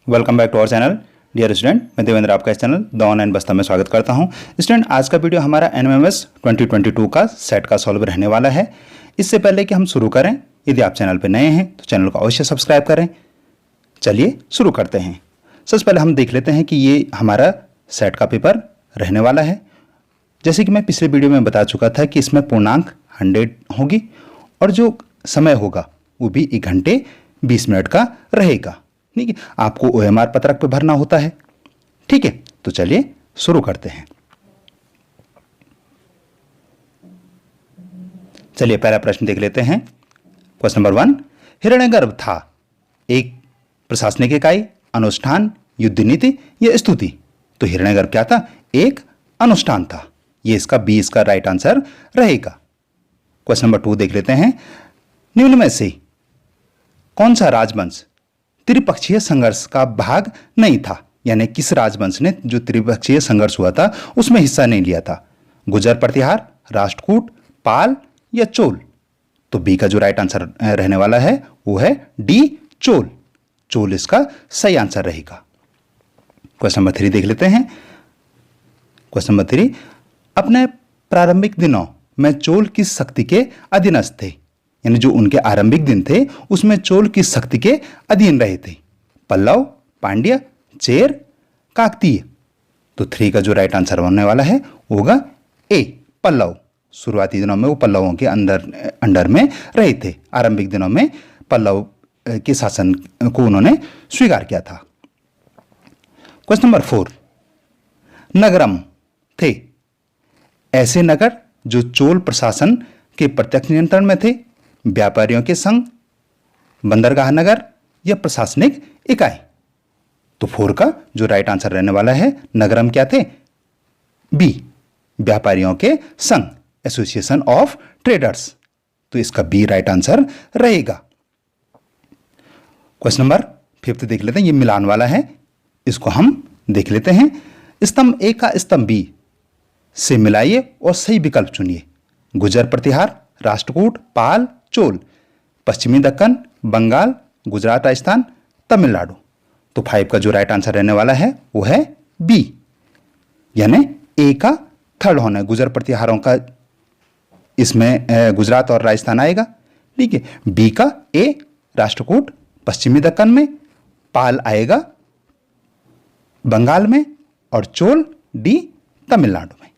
Welcome back to our channel. Dear student, मैं देवेंद्र आपका इस चैनल द ऑनलाइन बस्ता में स्वागत करता हूं। स्टूडेंट, आज का वीडियो हमारा एनएमएमएस 2022 का सेट का सॉल्व रहने वाला है। इससे पहले कि हम शुरू करें, यदि आप चैनल पर नए हैं तो चैनल को अवश्य सब्सक्राइब करें। चलिए शुरू करते हैं। सबसे पहले हम देख लेते हैं कि ये हमारा सेट का पेपर रहने वाला है। जैसे कि मैं पिछले वीडियो में बता चुका था कि इसमें पूर्णांक 100 होगी और जो समय होगा वो भी 1 घंटे 20 मिनट का रहेगा। ठीक है, आपको ओएमआर पत्रक पे भरना होता है। ठीक है, तो चलिए शुरू करते हैं। चलिए पहला प्रश्न देख लेते हैं। क्वेश्चन नंबर 1, हिरण्यगर्भ था एक प्रशासनिक इकाई, अनुष्ठान, युद्ध नीति या स्तुति। तो हिरण्यगर्भ क्या था? एक अनुष्ठान था। ये इसका बी इसका राइट आंसर रहेगा। क्वेश्चन नंबर 2 देख लेते हैं। निम्न में से कौन सा राजवंश त्रिपक्षीय संघर्ष का भाग नहीं था? यानी किस राजवंश ने जो त्रिपक्षीय संघर्ष हुआ था उसमें हिस्सा नहीं लिया था? गुर्जर प्रतिहार, राष्ट्रकूट, पाल या चोल। तो बी का जो राइट आंसर रहने वाला है वो है डी, चोल। चोल इसका सही आंसर रहेगा। क्वेश्चन नंबर 3 देख लेते हैं। क्वेश्चन नंबर 3, अपने प्रारंभिक दिनों में चोल किस शक्ति के अधीनस्थ थे? यानी जो उनके आरंभिक दिन थे उसमें चोल की शक्ति के अधीन रहे थे? पल्लव, पांड्य, चेर, काकतीय। तो 3 का जो राइट आंसर होने वाला है वो होगा ए, पल्लव। शुरुआती दिनों में वो पल्लवों के अंडर में रहे थे। आरंभिक दिनों में पल्लव के शासन को उन्होंने स्वीकार किया था। क्वेश्चन नंबर 4, नगरम थे ऐसे नगर जो चोल प्रशासन के प्रत्यक्ष नियंत्रण में थे? व्यापारियों के संघ, बंदरगाह नगर या प्रशासनिक इकाई। तो 4 का जो राइट आंसर रहने वाला है, नगरम क्या थे? बी, व्यापारियों के संघ, एसोसिएशन ऑफ ट्रेडर्स। तो इसका बी राइट आंसर रहेगा। क्वेश्चन नंबर 5 देख लेते हैं। ये मिलान वाला है, इसको हम देख लेते हैं। स्तंभ ए का स्तंभ बी से मिलाइए और सही विकल्प चुनिए। गुर्जर प्रतिहार, राष्ट्रकूट, पाल, चोल, पश्चिमी दक्कन, बंगाल, गुजरात, राजस्थान, तमिलनाडु। तो 5 का जो राइट आंसर रहने वाला है वो है बी, यानी ए का थर्ड होना है। गुजर प्रतिहारों का इसमें गुजरात और राजस्थान आएगा। ठीक है, बी का ए राष्ट्रकूट पश्चिमी दक्कन में, पाल आएगा बंगाल में और चोल डी तमिलनाडु में।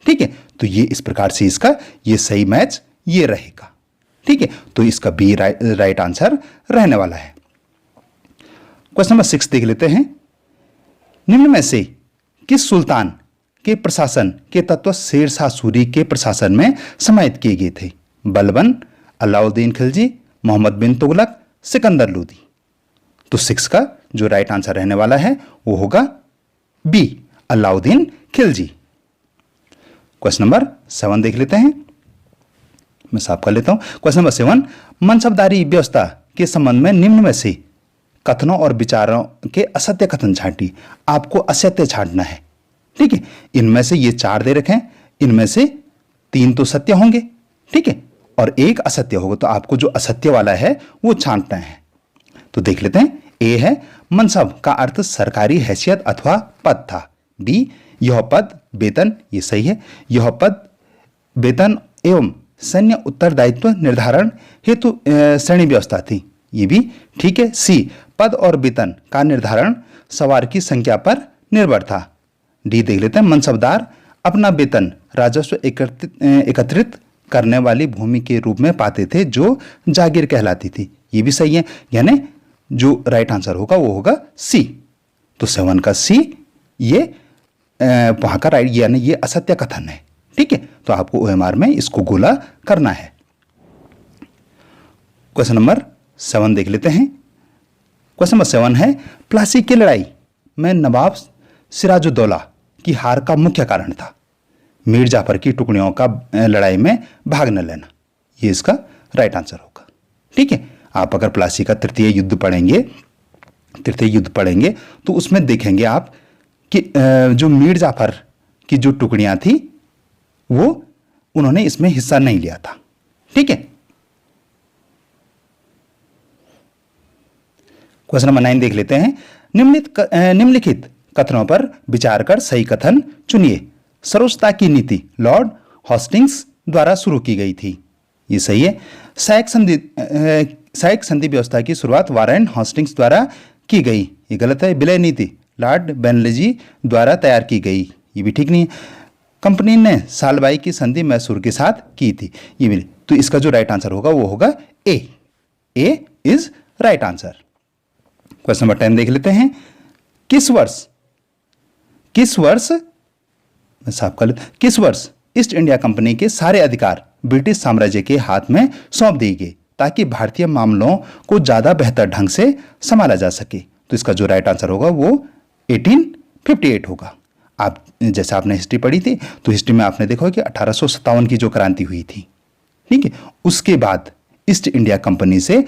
ठीक है, तो ये इस प्रकार से इसका ये सही मैच ये रहेगा। ठीक है, तो इसका बी राइट आंसर रहने वाला है। क्वेश्चन नंबर 6 देख लेते हैं। निम्न में से किस सुल्तान के प्रशासन के तत्व शेर शाह सूरी के प्रशासन में समाहित किए गए थे? बलबन, अलाउद्दीन खिलजी, मोहम्मद बिन तुगलक, सिकंदर लोदी। तो 6 का जो राइट आंसर रहने वाला है वो होगा B, Alauddin Khilji. Question number 7 देख लेते हैं। मैं साफ कर लेता हूं। क्वेश्चन नंबर 7, मनसबदारी व्यवस्था के संबंध में निम्न में से कथनों और विचारों के असत्य कथन छांटिए। आपको असत्य छांटना है। ठीक है, इनमें से ये 4 दे रखे हैं, इनमें से 3 तो सत्य होंगे। ठीक है, और 1 असत्य होगा। तो आपको जो असत्य वाला है वो छांटना है। तो देख लेते हैं। ए है, मनसब का अर्थ सरकारी हैसियत अथवा पद था। बी, यह पद वेतन, ये सही है। यह पद वेतन एवं सैन्य उत्तरदायित्व निर्धारण हेतु श्रेणी व्यवस्था थी, ये भी ठीक है। सी, पद और वेतन का निर्धारण सवार की संख्या पर निर्भर था। डी देख लेते हैं। मनसबदार अपना वेतन राजस्व एकत्रित करने वाली भूमि के रूप में पाते थे जो जागीर कहलाती थी, ये भी सही है। यानी जो राइट आंसर होगा वो होगा सी। तो 7 का सी ये वहां का राइट, यानी ये असत्य कथन है। ठीक है, तो आपको ओएमआर में इसको गोला करना है। क्वेश्चन नंबर 7 देख लेते हैं। क्वेश्चन नंबर 7 है, प्लासी की लड़ाई में नवाब सिराजुद्दौला की हार का मुख्य कारण था? मीर जाफर की टुकड़ियों का लड़ाई में भाग न लेना, ये इसका राइट आंसर होगा। ठीक है, आप अगर प्लासी का तृतीय युद्ध पढ़ेंगे तो उसमें देखेंगे आप कि जो मीर जाफर की जो टुकड़ियां थी वो उन्होंने इसमें हिस्सा नहीं लिया था। ठीक है, क्वेश्चन नंबर 9 देख लेते हैं। निम्नलिखित कथनों पर विचार कर सही कथन चुनिए। सर्वोच्चता की नीति लॉर्ड हॉस्टिंग्स द्वारा शुरू की गई थी, ये सही है। सहायक संधि व्यवस्था की शुरुआत वारेन हॉस्टिंग्स द्वारा की गई, ये गलत है। विलय नीति लॉर्ड बेनलजी द्वारा तैयार की गई, ये भी ठीक नहीं है। कंपनी ने सालबाई की संधि मैसूर के साथ की थी, ये भी। तो इसका जो राइट आंसर होगा वो होगा A is right answer. Question number 10 देख लेते हैं। किस वर्ष ईस्ट इंडिया कंपनी के सारे अधिकार ब्रिटिश साम्राज्य के हाथ में सौंप दिए गए ताकि भारतीय मामलों को ज्यादा बेहतर ढंग से संभाला जा सके? तो इसका जो राइट आंसर होगा वो 1858 होगा। आप जैसे आपने हिस्ट्री पढ़ी थी तो हिस्ट्री में आपने देखा कि 1857 की जो क्रांति हुई थी, ठीक है, उसके बाद ईस्ट इंडिया कंपनी से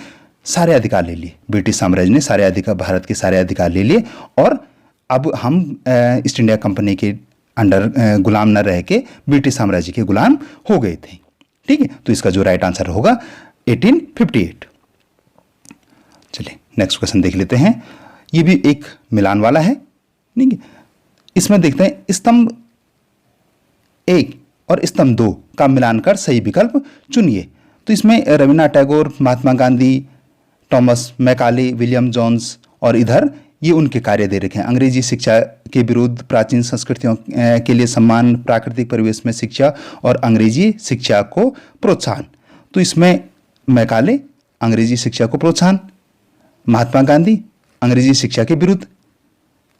सारे अधिकार ले लिए, ब्रिटिश साम्राज्य ने सारे अधिकार, भारत के सारे अधिकार ले लिए और अब हम ईस्ट इंडिया कंपनी के अंडर गुलाम न रह के ब्रिटिश साम्राज्य के गुलाम हो गए थे, ठीक है। तो इसका जो राइट आंसर होगा 1858। चलिए नेक्स्ट क्वेश्चन देख लेते हैं। ये भी एक मिलान वाला है, ठीक है। इसमें देखते हैं स्तंभ 1 और स्तंभ 2 का मिलान कर सही विकल्प चुनिए। तो इसमें Rabindranath Tagore, Mahatma Gandhi, Thomas Macaulay, William Jones और इधर ये उनके कार्य दे रखे हैं। अंग्रेजी शिक्षा के विरुद्ध, प्राचीन संस्कृतियों के लिए सम्मान, प्राकृतिक परिवेश में शिक्षा और अंग्रेजी शिक्षा को प्रोत्साहन। तो इसमें मैकाले अंग्रेजी शिक्षा को प्रोत्साहन, महात्मा गांधी अंग्रेजी शिक्षा के विरुद्ध,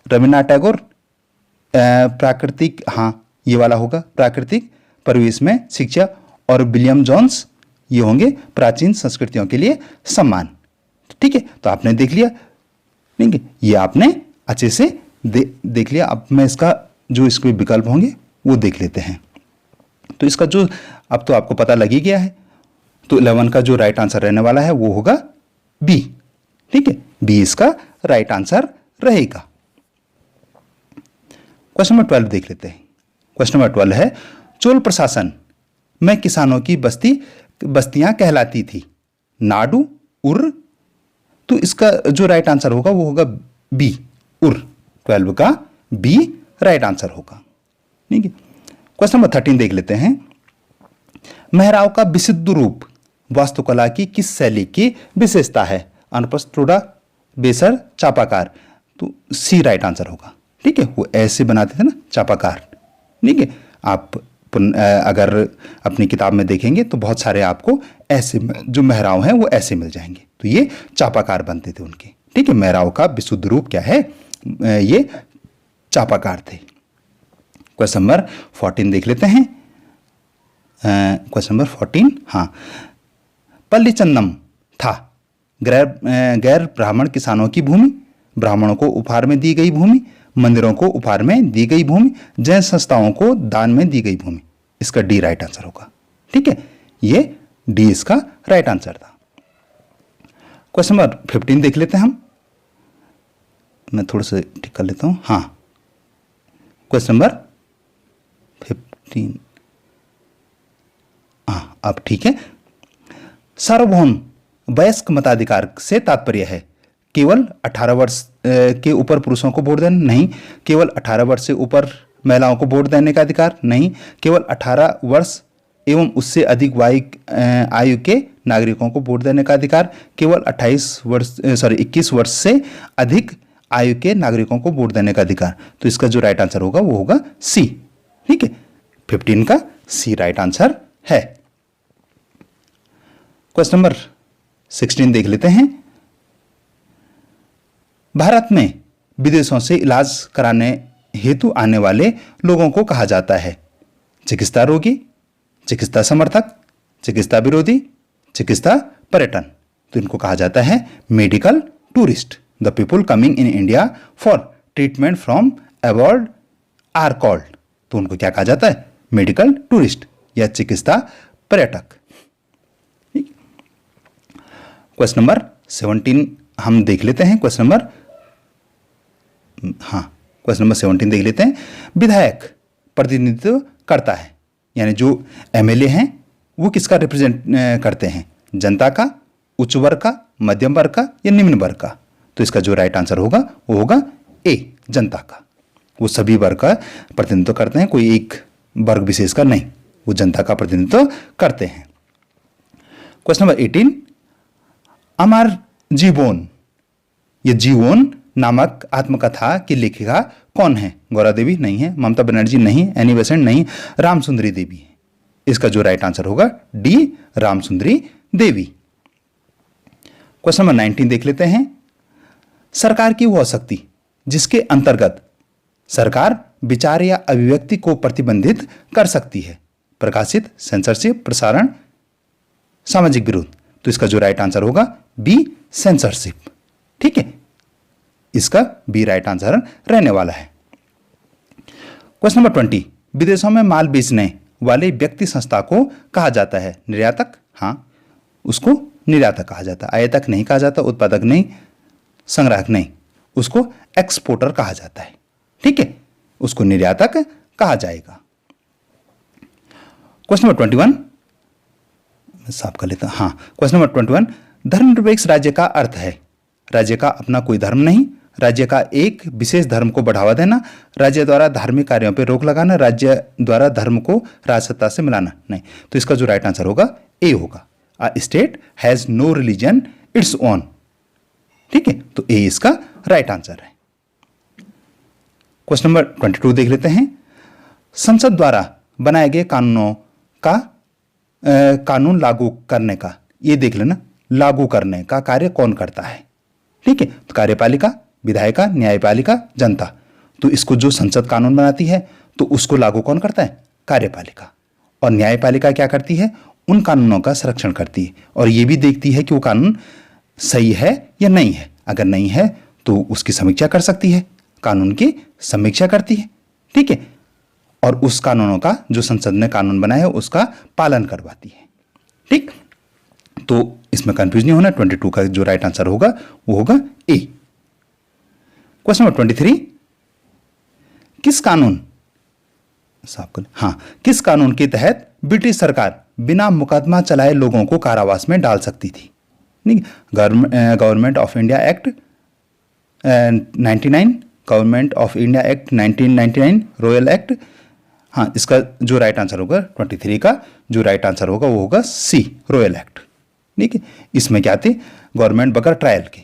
रविन्द्रनाथ टैगोर प्राकृतिक, हाँ ये वाला होगा, प्राकृतिक परिवेश में शिक्षा, और विलियम जोन्स ये होंगे प्राचीन संस्कृतियों के लिए सम्मान, ठीक है। तो आपने देख लिया, ठीक है, ये आपने अच्छे से देख लिया। अब मैं इसका जो इसके विकल्प होंगे वो देख लेते हैं। तो इसका जो अब तो आपको पता लग ही गया है, तो 11 का जो राइट आंसर रहने वाला है वो होगा बी, ठीक है, बी इसका राइट आंसर रहेगा। क्वेश्चन नंबर 12 देख लेते हैं। क्वेश्चन नंबर 12 है, चोल प्रशासन में किसानों की बस्तियां कहलाती थी नाडू, उर। तो इसका जो राइट आंसर होगा वो होगा बी, उर। 12 का बी राइट आंसर होगा, ठीक है। क्वेश्चन नंबर 13 देख लेते हैं। मेहराव का विशुद्ध रूप वास्तुकला की किस शैली की विशेषता है? अनपस्तुड़ा, बेसर, चापाकार। तो सी राइट आंसर होगा, ठीक है। वो ऐसे बनाते थे ना, चापाकार, ठीक है। आप अगर अपनी किताब में देखेंगे तो बहुत सारे आपको ऐसे जो मेहराव हैं वो ऐसे मिल जाएंगे। तो ये चापाकार बनते थे उनके, ठीक है। मेहराव का विशुद्ध रूप क्या है? ये चापाकार थे। क्वेश्चन नंबर 14 देख लेते हैं। क्वेश्चन नंबर 14, हाँ, पल्लीचंदम था गैर ब्राह्मण किसानों की भूमि, ब्राह्मणों को उपहार में दी गई भूमि, मंदिरों को उपहार में दी गई भूमि, जैन संस्थाओं को दान में दी गई भूमि। इसका डी राइट आंसर होगा, ठीक है। ये डी इसका राइट आंसर था। क्वेश्चन नंबर 15 देख लेते हैं हम। मैं थोड़ा सा ठीक कर लेता हूं, हाँ। क्वेश्चन नंबर 15, हाँ अब ठीक है। सार्वभौम वयस्क मताधिकार से तात्पर्य है केवल 18 वर्ष के ऊपर पुरुषों को वोट देना? नहीं। केवल 18 वर्ष से ऊपर महिलाओं को वोट देने का अधिकार? नहीं। केवल 18 वर्ष एवं उससे अधिक आयु के नागरिकों को वोट देने का अधिकार? केवल 21 वर्ष से अधिक आयु के नागरिकों को वोट देने का अधिकार। तो इसका जो राइट आंसर होगा वो होगा सी, ठीक है। 15 का सी राइट आंसर है। क्वेश्चन नंबर 16 देख लेते हैं। भारत में विदेशों से इलाज कराने हेतु आने वाले लोगों को कहा जाता है चिकित्सा रोगी, चिकित्सा समर्थक, चिकित्सा विरोधी, चिकित्सा पर्यटन। तो इनको कहा जाता है medical tourist. The people coming in India for treatment from abroad are called. तो उनको क्या कहा जाता है? मेडिकल टूरिस्ट या चिकित्सा पर्यटक। क्वेश्चन नंबर 17 हम देख लेते हैं। क्वेश्चन नंबर 17 देख लेते हैं। विधायक प्रतिनिधित्व करता है, यानी जो एमएलए हैं वो किसका रिप्रेजेंट करते हैं? जनता का, उच्च वर्ग का, मध्यम वर्ग का या निम्न वर्ग का? तो इसका जो राइट आंसर होगा वो होगा ए, जनता का। वो सभी वर्ग का प्रतिनिधित्व करते हैं, कोई एक वर्ग विशेष का नहीं, वो जनता का प्रतिनिधित्व करते हैं। क्वेश्चन नंबर 18, अमर जीवोन, ये जीवोन नामक आत्मकथा की लेखिका कौन है? गौरा देवी नहीं है, ममता बनर्जी नहीं, एनी बेसेंट नहीं, रामसुंदरी देवी है। इसका जो राइट आंसर होगा डी, रामसुंदरी देवी। क्वेश्चन नंबर 19 देख लेते हैं। सरकार की वह शक्ति जिसके अंतर्गत सरकार विचार या अभिव्यक्ति को प्रतिबंधित कर सकती है, प्रकाशित, सेंसरशिप, प्रसारण, सामाजिक विरोध। तो इसका जो राइट आंसर होगा बी, सेंसरशिप। ठीक है, इसका बी राइट आंसर रहने वाला है। क्वेश्चन नंबर 20, विदेशों में माल बेचने वाले व्यक्ति संस्था को कहा जाता है? निर्यातक, हाँ, उसको निर्यातक कहा जाता है। आयातक नहीं कहा जाता, उत्पादक नहीं, संग्राहक नहीं, उसको एक्सपोर्टर कहा जाता है। ठीक है, उसको निर्यातक कहा जाएगा। क्वेश्चन नंबर 21 साफ कर लेता हूं। हाँ, क्वेश्चन नंबर 21, धर्मनिरपेक्ष राज्य का अर्थ है राज्य का अपना कोई धर्म नहीं, राज्य का एक विशेष धर्म को बढ़ावा देना, राज्य द्वारा धार्मिक कार्यों पर रोक लगाना, राज्य द्वारा धर्म को राजसत्ता से मिलाना। नहीं, तो इसका जो राइट आंसर होगा ए होगा, a state has no religion its own. ठीक है, तो ए इसका राइट आंसर है। क्वेश्चन नंबर 22 देख लेते हैं। संसद द्वारा बनाए गए कानूनों का कानून लागू करने का, ये देख लेना, लागू करने का कार्य कौन करता है? ठीक है, तो कार्यपालिका, विधायिका, न्यायपालिका, जनता। तो इसको जो संसद कानून बनाती है तो उसको लागू कौन करता है? कार्यपालिका। और न्यायपालिका क्या करती है? उन कानूनों का संरक्षण करती है और ये भी देखती है कि वो कानून सही है या नहीं है। अगर नहीं है तो उसकी समीक्षा कर सकती है, कानून की समीक्षा करती है। ठीक है, और उस कानूनों का जो संसद ने कानून बनाया है उसका पालन करवाती है। ठीक, तो इसमें कंफ्यूज नहीं होना, 22 का जो राइट आंसर होगा वो होगा ए। क्वेश्चन नंबर 23, किस कानून, हाँ, किस कानून के तहत ब्रिटिश सरकार बिना मुकदमा चलाए लोगों को कारावास में डाल सकती थी? Government of India act 99, government of India act 1999, royal act. हाँ, इसका जो राइट आंसर होगा 23 का जो राइट आंसर होगा वो होगा सी, रॉयल एक्ट। ठीक है, इसमें क्या थे? गवर्नमेंट बगैर ट्रायल के,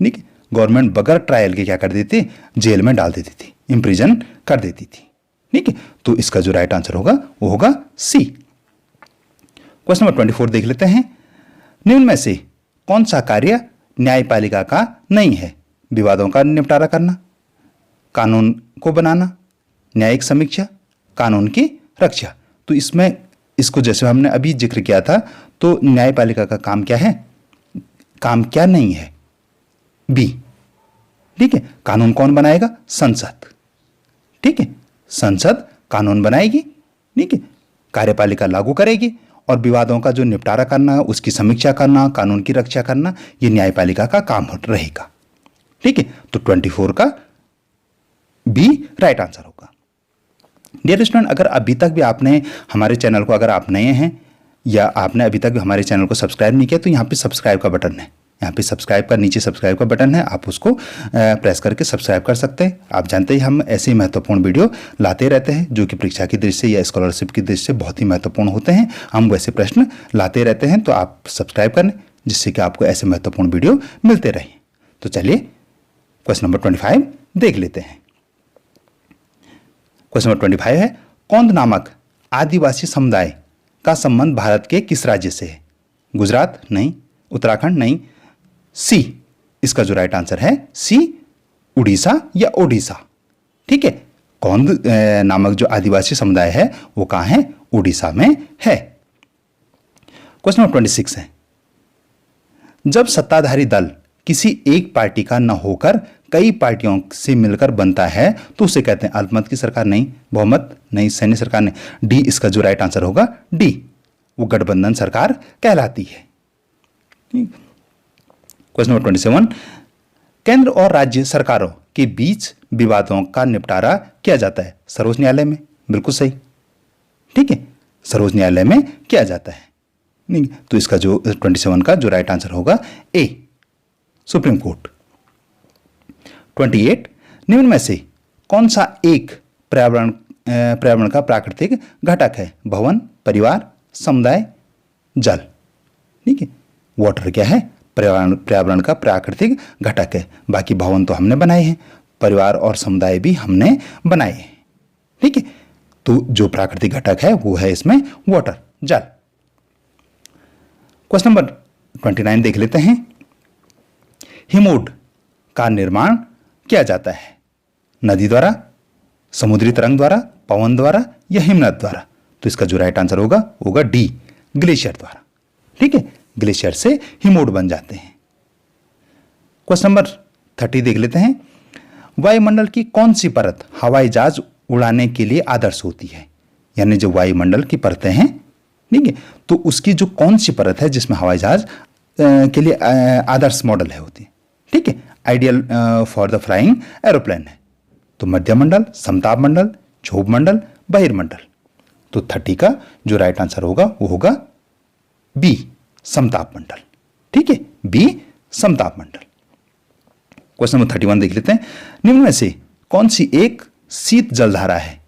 ठीक है, गवर्नमेंट बगैर ट्रायल के क्या कर देती? जेल में डाल देती थी, इम्प्रिजन कर देती थी। ठीक है, तो इसका जो राइट आंसर होगा वो होगा सी। क्वेश्चन नंबर 24 देख लेते हैं। निम्न में से कौन सा कार्य न्यायपालिका का नहीं है? विवादों का निपटारा करना, कानून को बनाना, न्यायिक समीक्षा, कानून की रक्षा। तो इसमें इसको जैसे हमने अभी जिक्र किया था, तो न्यायपालिका का काम क्या है, काम क्या नहीं है? बी। ठीक है, कानून कौन बनाएगा? संसद। ठीक है, संसद कानून बनाएगी। ठीक है, कार्यपालिका लागू करेगी और विवादों का जो निपटारा करना, उसकी समीक्षा करना, कानून की रक्षा करना, यह न्यायपालिका का काम रहेगा। ठीक है, तो 24 का बी राइट आंसर होगा। डियर स्टूडेंट, अगर अभी तक भी आपने हमारे चैनल को, अगर आप नए हैं या आपने अभी तक भी हमारे चैनल को सब्सक्राइब नहीं किया, तो यहाँ पे सब्सक्राइब का बटन है, यहाँ पे सब्सक्राइब का नीचे सब्सक्राइब का बटन है, आप उसको प्रेस करके सब्सक्राइब कर सकते हैं। आप जानते हैं हम ऐसे महत्वपूर्ण वीडियो लाते रहते हैं जो कि परीक्षा की दृष्टि से या स्कॉलरशिप की दृष्टि से बहुत ही महत्वपूर्ण होते हैं। हम वैसे प्रश्न लाते रहते हैं, तो आप सब्सक्राइब करें जिससे कि आपको ऐसे महत्वपूर्ण वीडियो मिलते रहें। तो चलिए क्वेश्चन नंबर 25 देख लेते हैं। क्वेश्चन नंबर 25 है, कौंध नामक आदिवासी समुदाय का संबंध भारत के किस राज्य से है? गुजरात नहीं, उत्तराखंड नहीं, सी इसका जो राइट आंसर है सी, उड़ीसा या ओडिशा। ठीक है, कौंध नामक जो आदिवासी समुदाय है वो कहाँ है? उड़ीसा में है। क्वेश्चन नंबर 26 है, जब सत्ताधारी दल किसी एक पार्टी का न होकर कई पार्टियों से मिलकर बनता है तो उसे कहते हैं अल्पमत की सरकार नहीं, बहुमत नहीं, सैन्य सरकार नहीं। डी इसका जो राइट आंसर होगा डी, वो गठबंधन सरकार कहलाती है। क्वेश्चन नंबर 27, केंद्र और राज्य सरकारों के बीच विवादों का निपटारा किया जाता है सर्वोच्च न्यायालय में। बिल्कुल सही। ठीक है, सर्वोच्च न्यायालय में किया जाता है। नहीं, तो इसका जो 27 का जो राइट आंसर होगा ए, सुप्रीम कोर्ट। 28, निम्न में से कौन सा एक पर्यावरण का प्राकृतिक घटक है? भवन, परिवार, समुदाय, जल। ठीक है, वाटर क्या है? पर्यावरण का प्राकृतिक घटक है। बाकी भवन तो हमने बनाए हैं, परिवार और समुदाय भी हमने बनाए हैं। ठीक है, तो जो प्राकृतिक घटक है वो है इसमें वाटर, जल। क्वेश्चन नंबर 29 देख लेते हैं। हिमोड का निर्माण किया जाता है नदी द्वारा, समुद्री तरंग द्वारा, पवन द्वारा या हिमनद द्वारा? तो इसका जो राइट आंसर होगा डी, ग्लेशियर द्वारा। ठीक है, ग्लेशियर से हिमोड बन जाते हैं। क्वेश्चन नंबर 30 देख लेते हैं। वायुमंडल की कौन सी परत हवाई जहाज उड़ाने के लिए आदर्श होती है? यानी जो वायुमंडल की परतें हैं, ठीक है, तो उसकी जो कौन सी परत है जिसमें हवाई जहाज के लिए आदर्श मॉडल है होती है? ठीक है, ideal for the flying aeroplane है। तो मध्यमंडल, समताप मंडल, क्षोभ मंडल, बहिर्मंडल। तो 30 का जो राइट आंसर होगा वो होगा बी, समताप मंडल। ठीक है, बी, समताप मंडल। क्वेश्चन नंबर 31 देख लेते हैं। निम्न में से कौन सी एक शीत जलधारा है?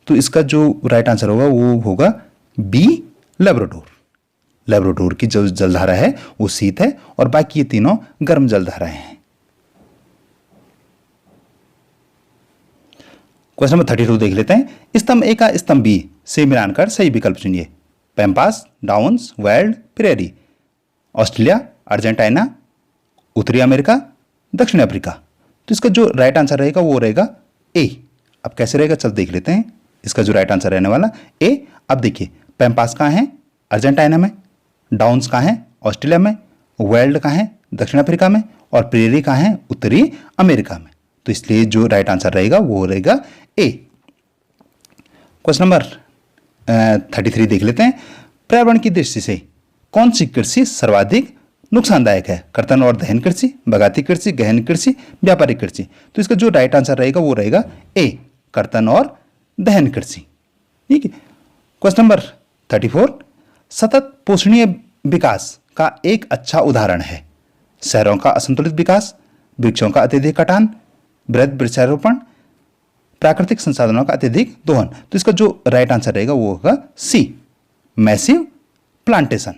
तो इसका जो राइट आंसर होगा वो होगा बी, लेब्राडोर। लेब्राडोर की जो जलधारा है वो शीत है और बाकी ये तीनों गर्म जलधाराएं हैं। क्वेश्चन नंबर 32 देख लेते हैं। स्तंभ ए का स्तंभ बी से मिलान कर सही विकल्प चुनिए। Pampas, downs, wild, prairie. Australia, Argentina, उत्तरी अमेरिका, दक्षिण अफ्रीका। तो इसका जो राइट आंसर रहेगा वो रहेगा ए। अब कैसे रहेगा चल देख लेते हैं। इसका जो राइट आंसर रहने वाला ए। अब देखिए, पैम्पास कहाँ है? अर्जेंटीना में। डाउन्स कहाँ है? ऑस्ट्रेलिया में। वाइल्ड कहाँ है? दक्षिण अफ्रीका में। और प्रेरी कहाँ है? उत्तरी अमेरिका में। तो इसलिए जो राइट आंसर रहेगा वो रहेगा ए। क्वेश्चन नंबर 33 देख लेते हैं। पर्यावरण की दृष्टि से कौन सी कृषि सर्वाधिक नुकसानदायक है? कर्तन और दहन कृषि, बगाती कृषि, गहन कृषि, व्यापारिक कृषि। तो इसका जो राइट आंसर रहेगा वो रहेगा ए, कर्तन और दहन कृषि। ठीक है। क्वेश्चन नंबर 34, सतत पोषणीय विकास का एक अच्छा उदाहरण है शहरों का असंतुलित विकास, वृक्षों का अत्यधिक कटान, वृहद वृक्षारोपण, प्राकृतिक संसाधनों का अत्यधिक दोहन। तो इसका जो राइट आंसर रहेगा वो होगा सी, मैसिव प्लांटेशन।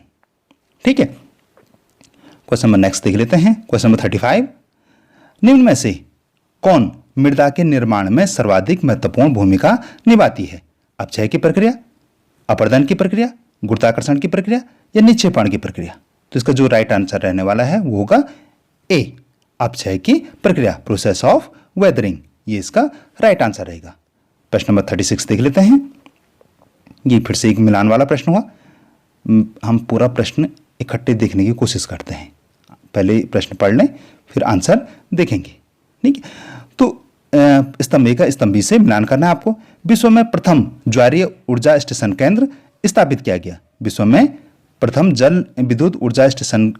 ठीक है। क्वेश्चन नंबर नेक्स्ट देख लेते हैं। क्वेश्चन नंबर 35, निम्न में से कौन मृदा के निर्माण में सर्वाधिक महत्वपूर्ण भूमिका निभाती है? अपक्षय की प्रक्रिया, अपरदन की प्रक्रिया, गुरुत्वाकर्षण की प्रक्रिया या निक्षेपण की प्रक्रिया? तो इसका जो राइट आंसर रहने वाला है वो होगा ए, अपक्षय की प्रक्रिया, प्रोसेस ऑफ वेदरिंग। ये इसका राइट आंसर रहेगा। प्रश्न नंबर 36 देख लेते हैं। ये फिर से एक मिलान वाला प्रश्न हुआ। हम पूरा प्रश्न इकट्ठे देखने की कोशिश करते हैं। पहले प्रश्न पढ़ लें फिर आंसर देखेंगे। ठीक है। तो स्तंभ ए का स्तंभ बी से मिलान करना है आपको। विश्व में प्रथम ज्वारीय ऊर्जा स्टेशन केंद्र स्थापित किया गया। विश्व में प्रथम जल विद्युत ऊर्जा स्टेशन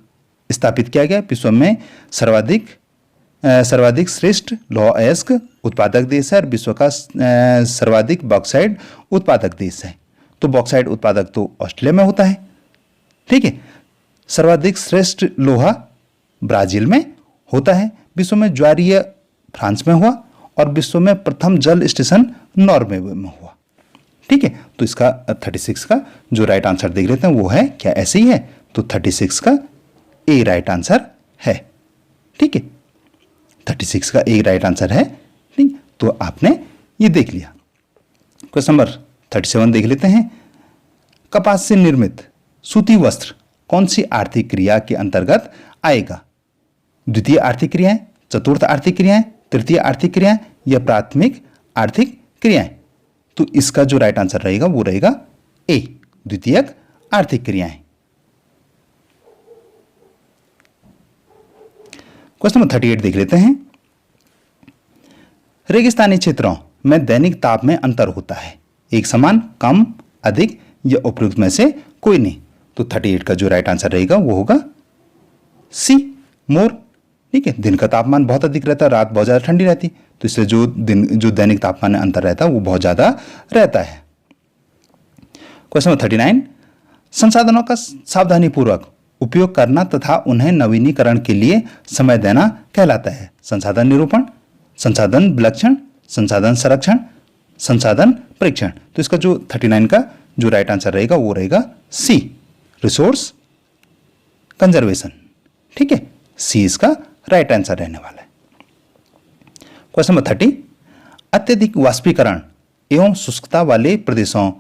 स्थापित किया गया। विश्व में सर्वाधिक श्रेष्ठ लौह अयस्क उत्पादक देश है और विश्व का सर्वाधिक बॉक्साइट उत्पादक देश है। तो बॉक्साइट उत्पादक तो ऑस्ट्रेलिया में होता है। ठीक है। सर्वाधिक श्रेष्ठ लोहा ब्राजील में होता है। विश्व में ज्वारीय फ्रांस में हुआ और विश्व में प्रथम जल स्टेशन नॉर्वे में हुआ। ठीक है। तो इसका 36 का जो राइट आंसर देख लेते हैं वो है क्या? ऐसे ही है। तो 36 का ए राइट आंसर है। ठीक है। 36 का ए राइट आंसर है। ठीक, तो आपने ये देख लिया। क्वेश्चन नंबर 37 देख लेते हैं। कपास से निर्मित सूती वस्त्र कौन सी आर्थिक क्रिया के अंतर्गत आएगा? द्वितीय आर्थिक क्रियाएं, चतुर्थ आर्थिक क्रियाएं, तृतीय आर्थिक क्रियाएं या प्राथमिक आर्थिक क्रियाएं? तो इसका जो राइट आंसर रहेगा वो रहेगा ए, द्वितीयक आर्थिक क्रियाएं। क्वेश्चन नंबर 38 देख लेते हैं। रेगिस्तानी क्षेत्रों में दैनिक ताप में अंतर होता है, एक समान, कम, अधिक या उपयुक्त में से कोई नहीं। तो 38 का जो राइट आंसर रहेगा वो होगा सी, मोर। ठीक है। दिन का तापमान बहुत अधिक रहता है, रात बहुत ज्यादा ठंडी रहती, तो इसलिए जो दैनिक तापमान में अंतर रहता है वो बहुत ज्यादा रहता है। क्वेश्चन नंबर 39, संसाधनों का सावधानीपूर्वक उपयोग करना तथा उन्हें नवीनीकरण के लिए समय देना कहलाता है। संसाधन निरूपण, संसाधन विलक्षण, संसाधन संरक्षण, संसाधन परीक्षण। तो इसका जो 39 का जो राइट आंसर रहेगा वो रहेगा सी, रिसोर्स कंजर्वेशन। ठीक है, सी इसका राइट आंसर रहने वाला है। क्वेश्चन नंबर 30, अत्यधिक वाष्पीकरण एवं शुष्कता वाले प्रदेशों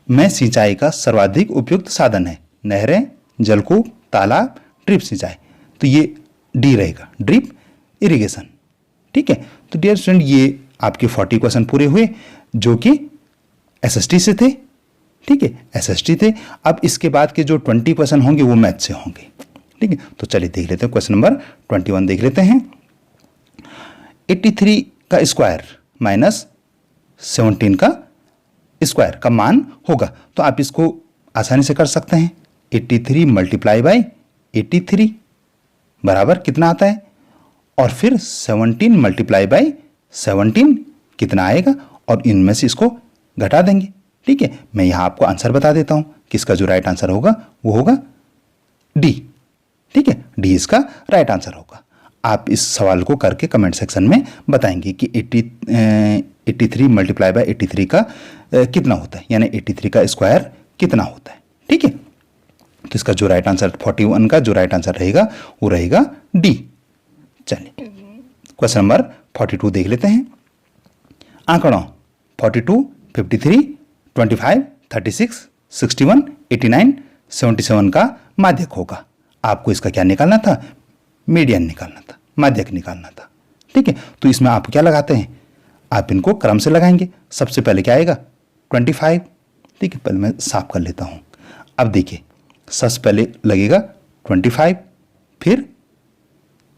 में सिंचाई का सर्वाधिक उपयुक्त साधन है। नहरें, जलकूप, तालाब, ड्रिप सिंचाई। तो ये डी रहेगा, ड्रिप इरिगेशन। ठीक है, तो डियर स्टूडेंट ये आपके 40 क्वेश्चन पूरे हुए जो कि एसएसटी से थे। ठीक है, एसएसटी थे। अब इसके बाद के जो 20 क्वेश्चन होंगे वो मैथ से होंगे। ठीक है, तो चलिए देख लेते हैं। क्वेश्चन नंबर 21 देख लेते हैं। 83 का स्क्वायर माइनस 17 का स्क्वायर का मान होगा। तो आप इसको आसानी से कर सकते हैं। 83 मल्टीप्लाई बाई 83 बराबर कितना आता है, और फिर 17 मल्टीप्लाई बाई 17 कितना आएगा, और इनमें से इसको घटा देंगे। ठीक है, मैं यहां आपको आंसर बता देता हूं कि इसका जो राइट आंसर होगा वो होगा डी। ठीक है, डी इसका राइट आंसर होगा। आप इस सवाल को करके कमेंट सेक्शन में बताएंगे कि 83 मल्टीप्लाई बाई 83 का कितना होता है, यानी 83 का स्क्वायर कितना होता है। ठीक है, तो इसका जो राइट आंसर 41 का जो राइट आंसर रहेगा वो रहेगा डी। चलिए क्वेश्चन नंबर 42 देख लेते हैं। आंकड़ों 42, 53, 25, 36, 61, 89, 77 का माध्यक होगा। आपको इसका क्या निकालना था, मीडियन निकालना था, माध्यक निकालना था। ठीक है, तो इसमें आप क्या लगाते हैं, आप इनको क्रम से लगाएंगे। सबसे पहले क्या आएगा 25। ठीक है, पहले मैं साफ कर लेता हूं। अब देखिए, सबसे पहले लगेगा 25, फिर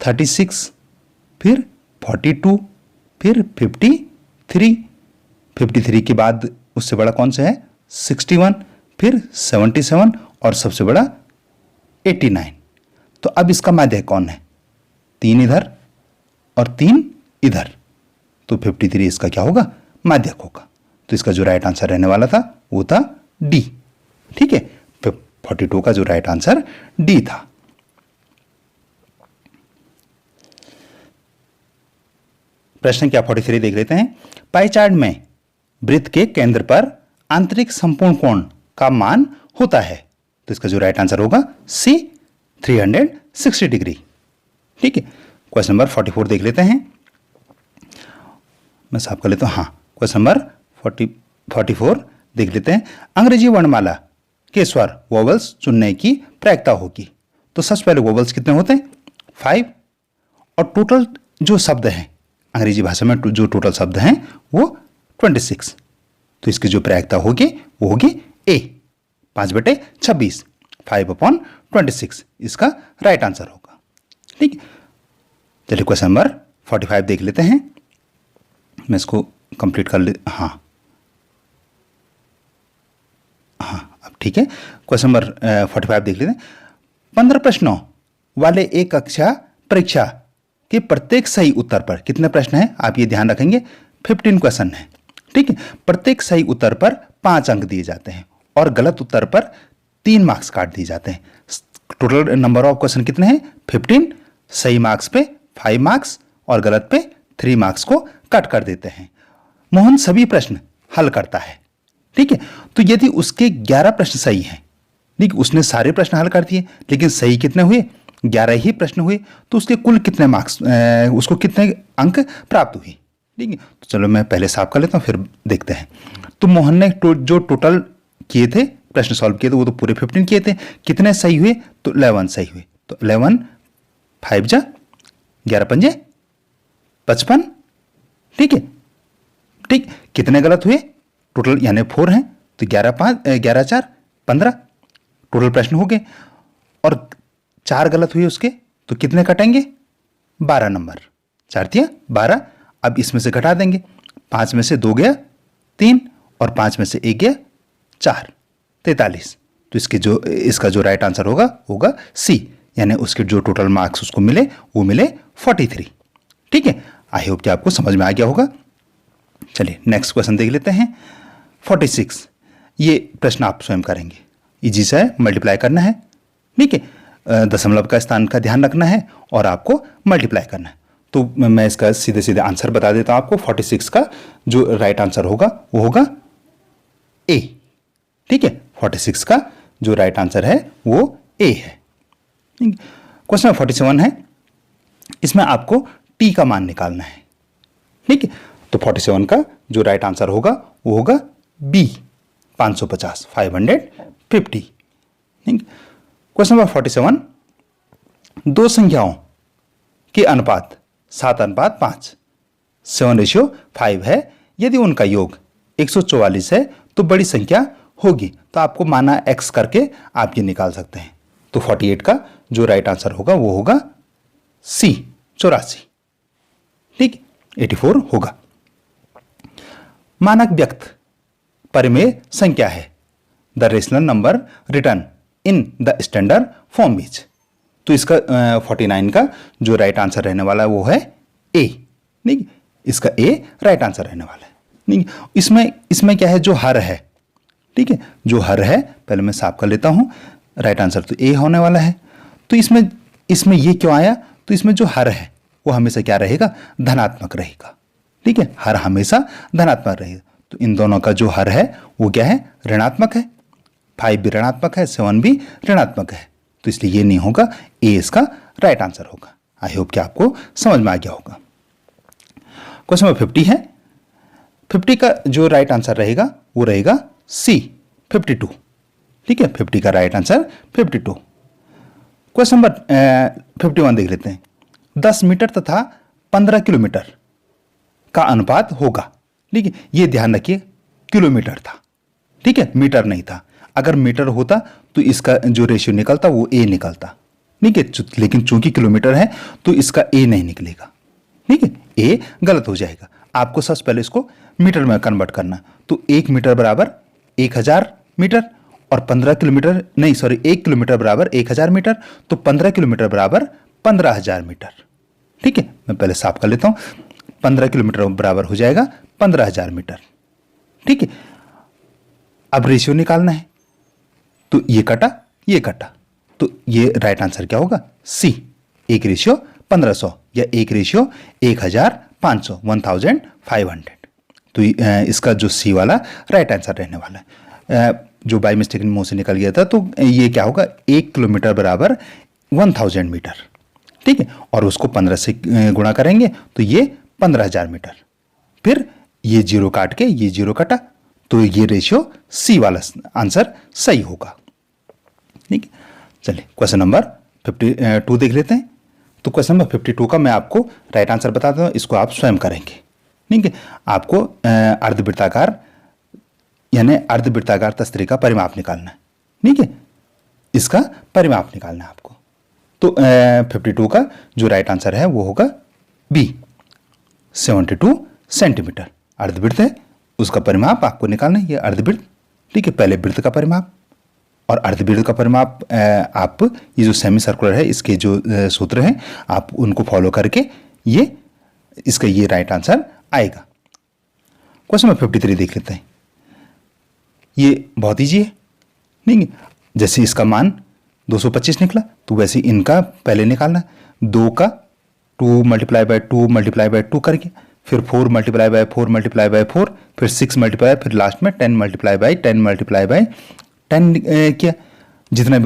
36, फिर 42, फिर 53, 53 के बाद उससे बड़ा कौन सा है 61, फिर 77 और सबसे बड़ा 89। तो अब इसका माध्यक कौन है, 3 इधर और 3 इधर, तो 53 इसका क्या होगा, माध्यक होगा। तो इसका जो राइट आंसर रहने वाला था वो था डी। ठीक है, 42 का जो राइट आंसर डी था। प्रश्न क्या 43 देख लेते हैं। पाई चार्ट में वृत्त के केंद्र पर आंतरिक संपूर्ण कोण का मान होता है। तो इसका जो राइट आंसर होगा सी, 360 डिग्री। ठीक है, क्वेश्चन नंबर 44 देख लेते हैं। मैं साफ कर लेता हूं। हाँ, क्वेश्चन नंबर 44 देख लेते हैं। अंग्रेजी वर्णमाला के स्वर वोवल्स चुनने की प्रायिकता होगी। तो सबसे पहले वोवल्स कितने होते हैं 5, और टोटल जो शब्द हैं अंग्रेजी भाषा में जो टोटल शब्द हैं वो 26। तो इसकी जो प्रायिकता होगी वो होगी ए, 5/26, 5/26 इसका राइट आंसर होगा। ठीक है, चलिए क्वेश्चन नंबर 45 देख लेते हैं। मैं इसको कंप्लीट कर ले। हाँ, अब ठीक है, क्वेश्चन नंबर 45 देख लेते हैं। 15 प्रश्नों वाले एक कक्षा परीक्षा के प्रत्येक सही उत्तर पर कितने प्रश्न हैं, आप ये ध्यान रखेंगे 15 क्वेश्चन है। ठीक है, प्रत्येक सही उत्तर पर 5 अंक दिए जाते हैं और गलत उत्तर पर 3 मार्क्स काट दिए जाते हैं। टोटल नंबर ऑफ क्वेश्चन कितने हैं 15, सही मार्क्स पे 5 मार्क्स और गलत पे 3 मार्क्स को कट कर देते हैं। मोहन सभी प्रश्न हल करता है। ठीक है, तो यदि उसके 11 प्रश्न सही हैं, ठीक, उसने सारे प्रश्न हल कर दिए लेकिन सही कितने हुए 11 ही प्रश्न हुए, तो उसके कुल कितने मार्क्स, उसको कितने अंक प्राप्त हुए। ठीक है, तो चलो मैं पहले साफ कर लेता हूँ फिर देखते हैं। तो मोहन ने जो टोटल किए थे प्रश्न सॉल्व किए थे वो तो पूरे 15 किए थे। कितने सही हुए, तो 11 सही हुए। तो 11 5 जा 11 5 55। ठीक है, ठीक, कितने गलत हुए टोटल, यानी 4 हैं, तो 11 5 11 4 15 टोटल प्रश्न हो गए, और 4 गलत हुए उसके, तो कितने कटेंगे 12 नंबर, 4 दिया 12। अब इसमें से घटा देंगे, 5 में से 2 गया 3 और 5 में से 1 गया 4, 43। तो इसका जो राइट आंसर होगा सी, यानी उसके जो टोटल मार्क्स उसको मिले वो मिले 43। ठीक है, आई होप कि आपको समझ में आ गया होगा। चलिए नेक्स्ट क्वेश्चन देख लेते हैं 46। ये प्रश्न आप स्वयं करेंगे, इजी सा है, मल्टीप्लाई करना है। ठीक है, दशमलव का स्थान का ध्यान रखना है और आपको मल्टीप्लाई करना है। तो मैं इसका सीधे सीधे आंसर बता देता हूं आपको। 46 का जो राइट आंसर होगा वो होगा ए। ठीक है, 46 का जो राइट आंसर है वो ए है। क्वेश्चन नंबर 47 है, इसमें आपको टी का मान निकालना है। ठीक है, तो 47 का जो राइट आंसर होगा वो होगा बी, 550, 550। ठीक, क्वेश्चन नंबर 47, दो संख्याओं के अनुपात 7:5, 7:5 है। यदि उनका योग 144 है तो बड़ी संख्या होगी। तो आपको माना x करके आप ये निकाल सकते हैं। तो 48 का जो राइट आंसर होगा वो होगा सी, 84। ठीक, 84 होगा। मानक व्यक्त परिमेय संख्या है the rational number return in the standard form is. तो इसका 49 का जो राइट आंसर रहने वाला है वो है ए। ठीक, इसका ए राइट आंसर रहने वाला है। नहीं, इसमें क्या है, जो हर है। ठीक है, जो हर है पहले मैं साफ कर लेता हूं। राइट आंसर तो ए होने वाला है। तो इसमें ये क्यों आया, तो इसमें जो हर है वो हमेशा क्या रहेगा, धनात्मक रहेगा। ठीक है, हर हमेशा धनात्मक रहेगा। तो इन दोनों का जो हर है वो क्या है, ऋणात्मक है। 5 भी ऋणात्मक है, 7 भी ऋणात्मक है। तो इसलिए ये नहीं होगा, ए इसका राइट आंसर होगा। आई होप कि आपको समझ में आ गया होगा। क्वेश्चन नंबर 50 है, 50 का जो राइट आंसर रहेगा वो रहेगा सी, 52। ठीक है, 50 का राइट आंसर 52। क्वेश्चन नंबर 51 देख लेते हैं। 10 मीटर तथा 15 किलोमीटर का अनुपात होगा। ठीक है, ये ध्यान रखिए, किलोमीटर था। ठीक है, मीटर नहीं था। अगर मीटर होता तो इसका जो रेशियो निकलता वो ए निकलता। ठीक है, लेकिन चूंकि किलोमीटर है तो इसका ए नहीं निकलेगा। ठीक है, ए गलत हो जाएगा। आपको सबसे पहले इसको मीटर में कन्वर्ट करना। तो 1 मीटर बराबर 1000 मीटर और 15 किलोमीटर नहीं, सॉरी, 1 किलोमीटर बराबर 1000 मीटर। तो 15 किलोमीटर बराबर 15000 मीटर। ठीक है, मैं पहले साफ कर लेता हूं। 15 किलोमीटर बराबर हो जाएगा 15000 मीटर। ठीक है, अब रेशियो निकालना है। तो ये कटा, ये कटा, तो ये राइट आंसर क्या होगा, सी, 1:1500 या 1:1500, 1500। तो इसका जो सी वाला राइट आंसर रहने वाला है। जो बाई मिस्टेक मुंह से निकल गया था, तो ये क्या होगा, 1 किलोमीटर बराबर 1000 मीटर। ठीक है, और उसको 15 से गुणा करेंगे तो ये 15000 मीटर। फिर ये जीरो काट के ये जीरो कटा, तो ये रेशियो सी वाला आंसर सही होगा। ठीक है, चलिए क्वेश्चन नंबर 52 देख लेते हैं। तो क्वेश्चन नंबर 52 का मैं आपको राइट आंसर बताता हूँ, इसको आप स्वयं करेंगे। ठीक है, आपको अर्धवृत्ताकार यानी अर्धवृत्ताकार तस्वीर का परिमाप निकालना है। ठीक है, इसका परिमाप निकालना है आपको। तो 52 का जो राइट आंसर है वो होगा बी, 72 सेंटीमीटर। अर्धवृत्त है, उसका परिमाप आपको निकालना है। ये अर्धवृत्त, ठीक है, पहले वृत्त का परिमाप और अर्धवृत्त का परिमाप। आप ये जो सेमी सर्कुलर है इसके जो सूत्र हैं आप उनको फॉलो करके ये इसका ये राइट आंसर आएगा। क्वेश्चन नंबर 53 देख लेते हैं। ये बहुत ईजी है। नहीं, जैसे इसका मान 225 निकला तो वैसे इनका पहले निकालना। 2 का 2 × 2 × 2 करके, फिर 4 × 4 × 4, फिर 6 मल्टीप्लाई, फिर लास्ट में 10 × 10 किया। जितना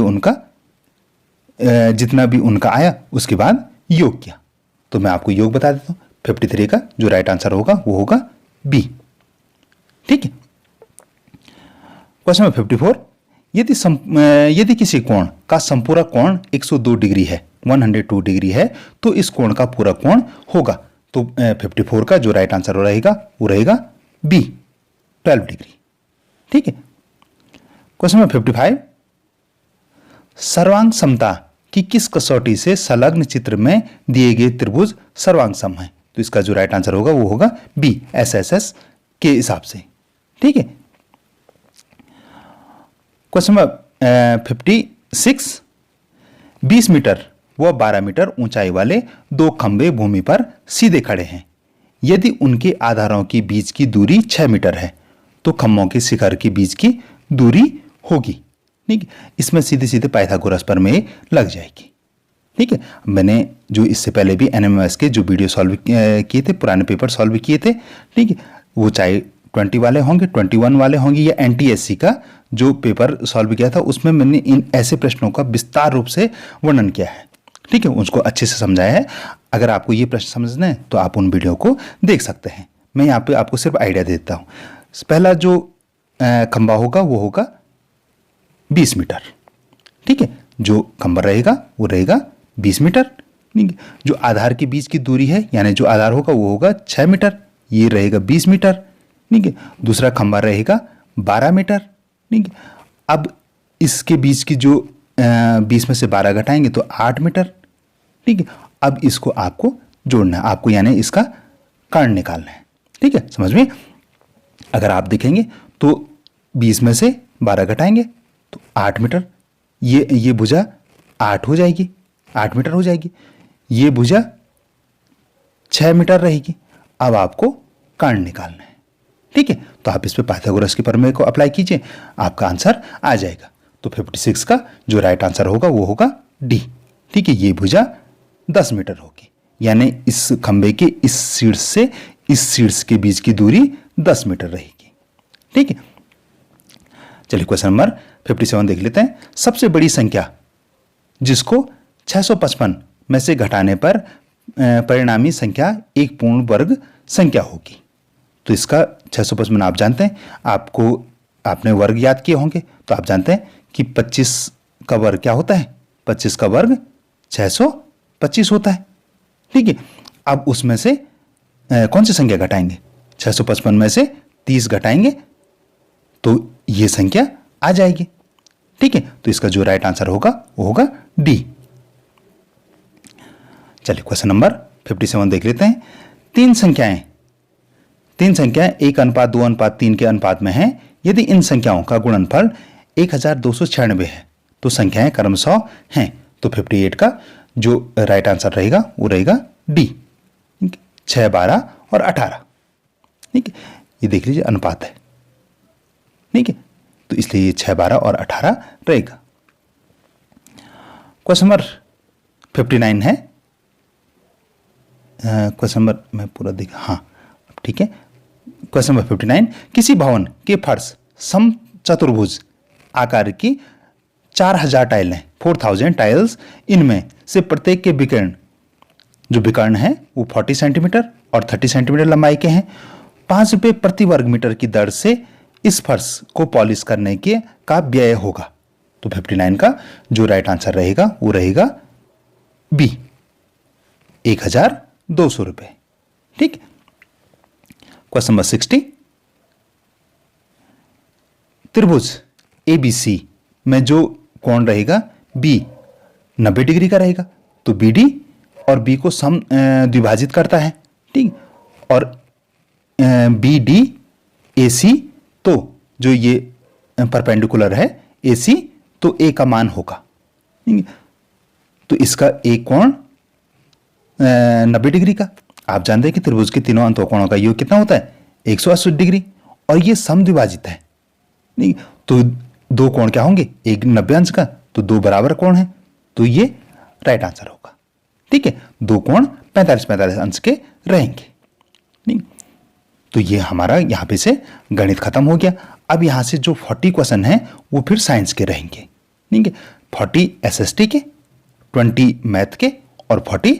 भी उनका आया उसके बाद योग किया। तो मैं आपको योग बता देता हूँ। 53 का जो राइट आंसर होगा वो होगा बी। ठीक है, क्वेश्चन नंबर 54, यदि किसी कोण का संपूरक कोण 102 डिग्री है, 102 डिग्री है, तो इस कोण का पूरा कोण होगा। तो 54 का जो राइट आंसर रहेगा वो रहेगा बी, 12 डिग्री। ठीक है, क्वेश्चन नंबर 55, सर्वांग समता की किस कसौटी से संलग्न चित्र में दिए गए त्रिभुज सर्वांग सम है। तो इसका जो राइट आंसर होगा वो होगा बी, एसएसएस के हिसाब से। ठीक है, क्वेश्चन नंबर 56, 20 मीटर व 12 मीटर ऊंचाई वाले 2 खंभे भूमि पर सीधे खड़े हैं। यदि उनके आधारों के बीच की दूरी 6 मीटर है तो खंभों के शिखर के बीच की दूरी होगी। ठीक है, इसमें सीधे सीधे पाइथागोरस प्रमेय लग जाएगी। ठीक है, मैंने जो इससे पहले भी एनएमएस के जो वीडियो सॉल्व किए थे, पुराने पेपर सॉल्व किए थे, ठीक है, वो चाहे 20 वाले होंगे, 21 वाले होंगे या एनटीएससी का जो पेपर सॉल्व किया था, उसमें मैंने इन ऐसे प्रश्नों का विस्तार रूप से वर्णन किया है। ठीक है, उसको अच्छे से समझाया है। अगर आपको ये प्रश्न समझना है तो आप उन वीडियो को देख सकते हैं। मैं यहाँ पे आपको सिर्फ आइडिया देता हूँ। पहला जो खंबा होगा वो होगा 20 मीटर। ठीक है, जो खंबा रहेगा वो रहेगा 20 मीटर। ठीक है, जो आधार के बीच की दूरी है, यानी जो आधार होगा वो होगा 6 मीटर, ये रहेगा 20 मीटर। ठीक है, दूसरा खंबा रहेगा 12 मीटर। ठीक है, अब इसके बीच की जो 20 में से 12 घटाएंगे तो 8 मीटर। ठीक है, अब इसको आपको जोड़ना है, आपको यानी इसका कर्ण निकालना है। ठीक है, समझ में? अगर आप देखेंगे तो 20 में से 12 घटाएंगे तो 8 मीटर, ये भुजा 8 हो जाएगी, 8 मीटर हो जाएगी। ये भुजा 6 मीटर रहेगी। अब आपको कर्ण निकालना है। ठीक है, तो आप इस पे पाइथागोरस के प्रमेय को अप्लाई कीजिए, आपका आंसर आ जाएगा। तो 56 का जो राइट आंसर होगा वो होगा डी। ठीक है, ये भुजा 10 मीटर होगी, यानी इस खंबे के इस शीर्ष से इस शीर्ष के बीच की दूरी 10 मीटर रहेगी। ठीक है, चलिए क्वेश्चन नंबर 57 देख लेते हैं। सबसे बड़ी संख्या जिसको 655 में से घटाने पर परिणामी संख्या एक पूर्ण वर्ग संख्या होगी। तो इसका 655 आप जानते हैं, आपने वर्ग याद किए होंगे, तो आप जानते हैं कि 25 का वर्ग क्या होता है? 25 का वर्ग 625 होता है। ठीक है, अब उसमें से कौन सी संख्या घटाएंगे? 655 में से 30 घटाएंगे तो ये संख्या आ जाएगी। ठीक है, तो इसका जो राइट आंसर होगा वो होगा डी। चलिए क्वेश्चन नंबर 57 देख लेते हैं। तीन संख्याएं 1:2:3 के अनुपात में हैं। यदि इन संख्याओं का गुणनफल 1296 है तो संख्याएं क्रमशः हैं। तो 58 का जो राइट आंसर रहेगा वो रहेगा डी, 6, 12 और 18। ठीक है, ये देख लीजिए अनुपात है। ठीक है, तो इसलिए ये 6, 12 और 18 रहेगा। क्वेश्चन नंबर 59 है। क्वेश्चन नंबर मैं पूरा देखा, हाँ ठीक है। क्वेश्चन नंबर 59, किसी भवन के फर्श समचतुर्भुज आकार की 4000 टाइलें 4000 टाइल्स, इनमें से प्रत्येक के विकर्ण है वो 40 सेंटीमीटर और 30 सेंटीमीटर लंबाई के हैं। 5 रुपये प्रति वर्ग मीटर की दर से इस फर्श को पॉलिश करने के का व्यय होगा। तो 59 का जो राइट आंसर रहेगा वो रहेगा बी, 1200 रुपये। ठीक। क्वेश्चन नंबर 60, त्रिभुज ABC में जो कोण रहेगा बी 90 डिग्री का रहेगा, तो BD और B को सम द्विभाजित करता है। ठीक, और BD AC, तो जो ये परपेंडिकुलर है AC, तो A का मान होगा। ठीक, तो इसका एक कोण 90 डिग्री का। आप जानते हैं कि त्रिभुज के तीनों अंतःकोणों का योग कितना होता है? 180 डिग्री, और ये समद्विभाजित है। नहीं, तो दो कोण क्या होंगे? एक 90 अंश का, तो दो बराबर कोण है, तो ये राइट आंसर होगा। ठीक है, दो कोण 45-45 अंश के रहेंगे। नहीं, तो ये हमारा यहां पे से गणित खत्म हो गया। अब यहां से जो 40 क्वेश्चन है वो फिर साइंस के रहेंगे। ठीक है, 40 SST के, 20 मैथ के और 40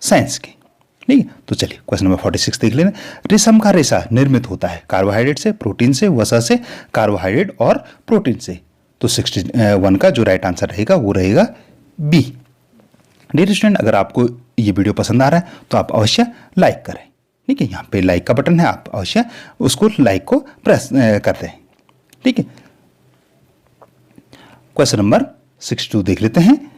साइंस के। ठीक है, तो चलिए क्वेश्चन नंबर 46 देख लेना। रेशम का रेशा निर्मित होता है कार्बोहाइड्रेट से, प्रोटीन से, वसा से, कार्बोहाइड्रेट और प्रोटीन से। तो 61 का जो राइट आंसर रहेगा वो रहेगा बी। डियर स्टूडेंट, अगर आपको ये वीडियो पसंद आ रहा है तो आप अवश्य लाइक करें। ठीक है, यहाँ पे लाइक का बटन है, आप अवश्य उसको लाइक को प्रेस करते हैं। ठीक है, क्वेश्चन नंबर 62 देख लेते हैं।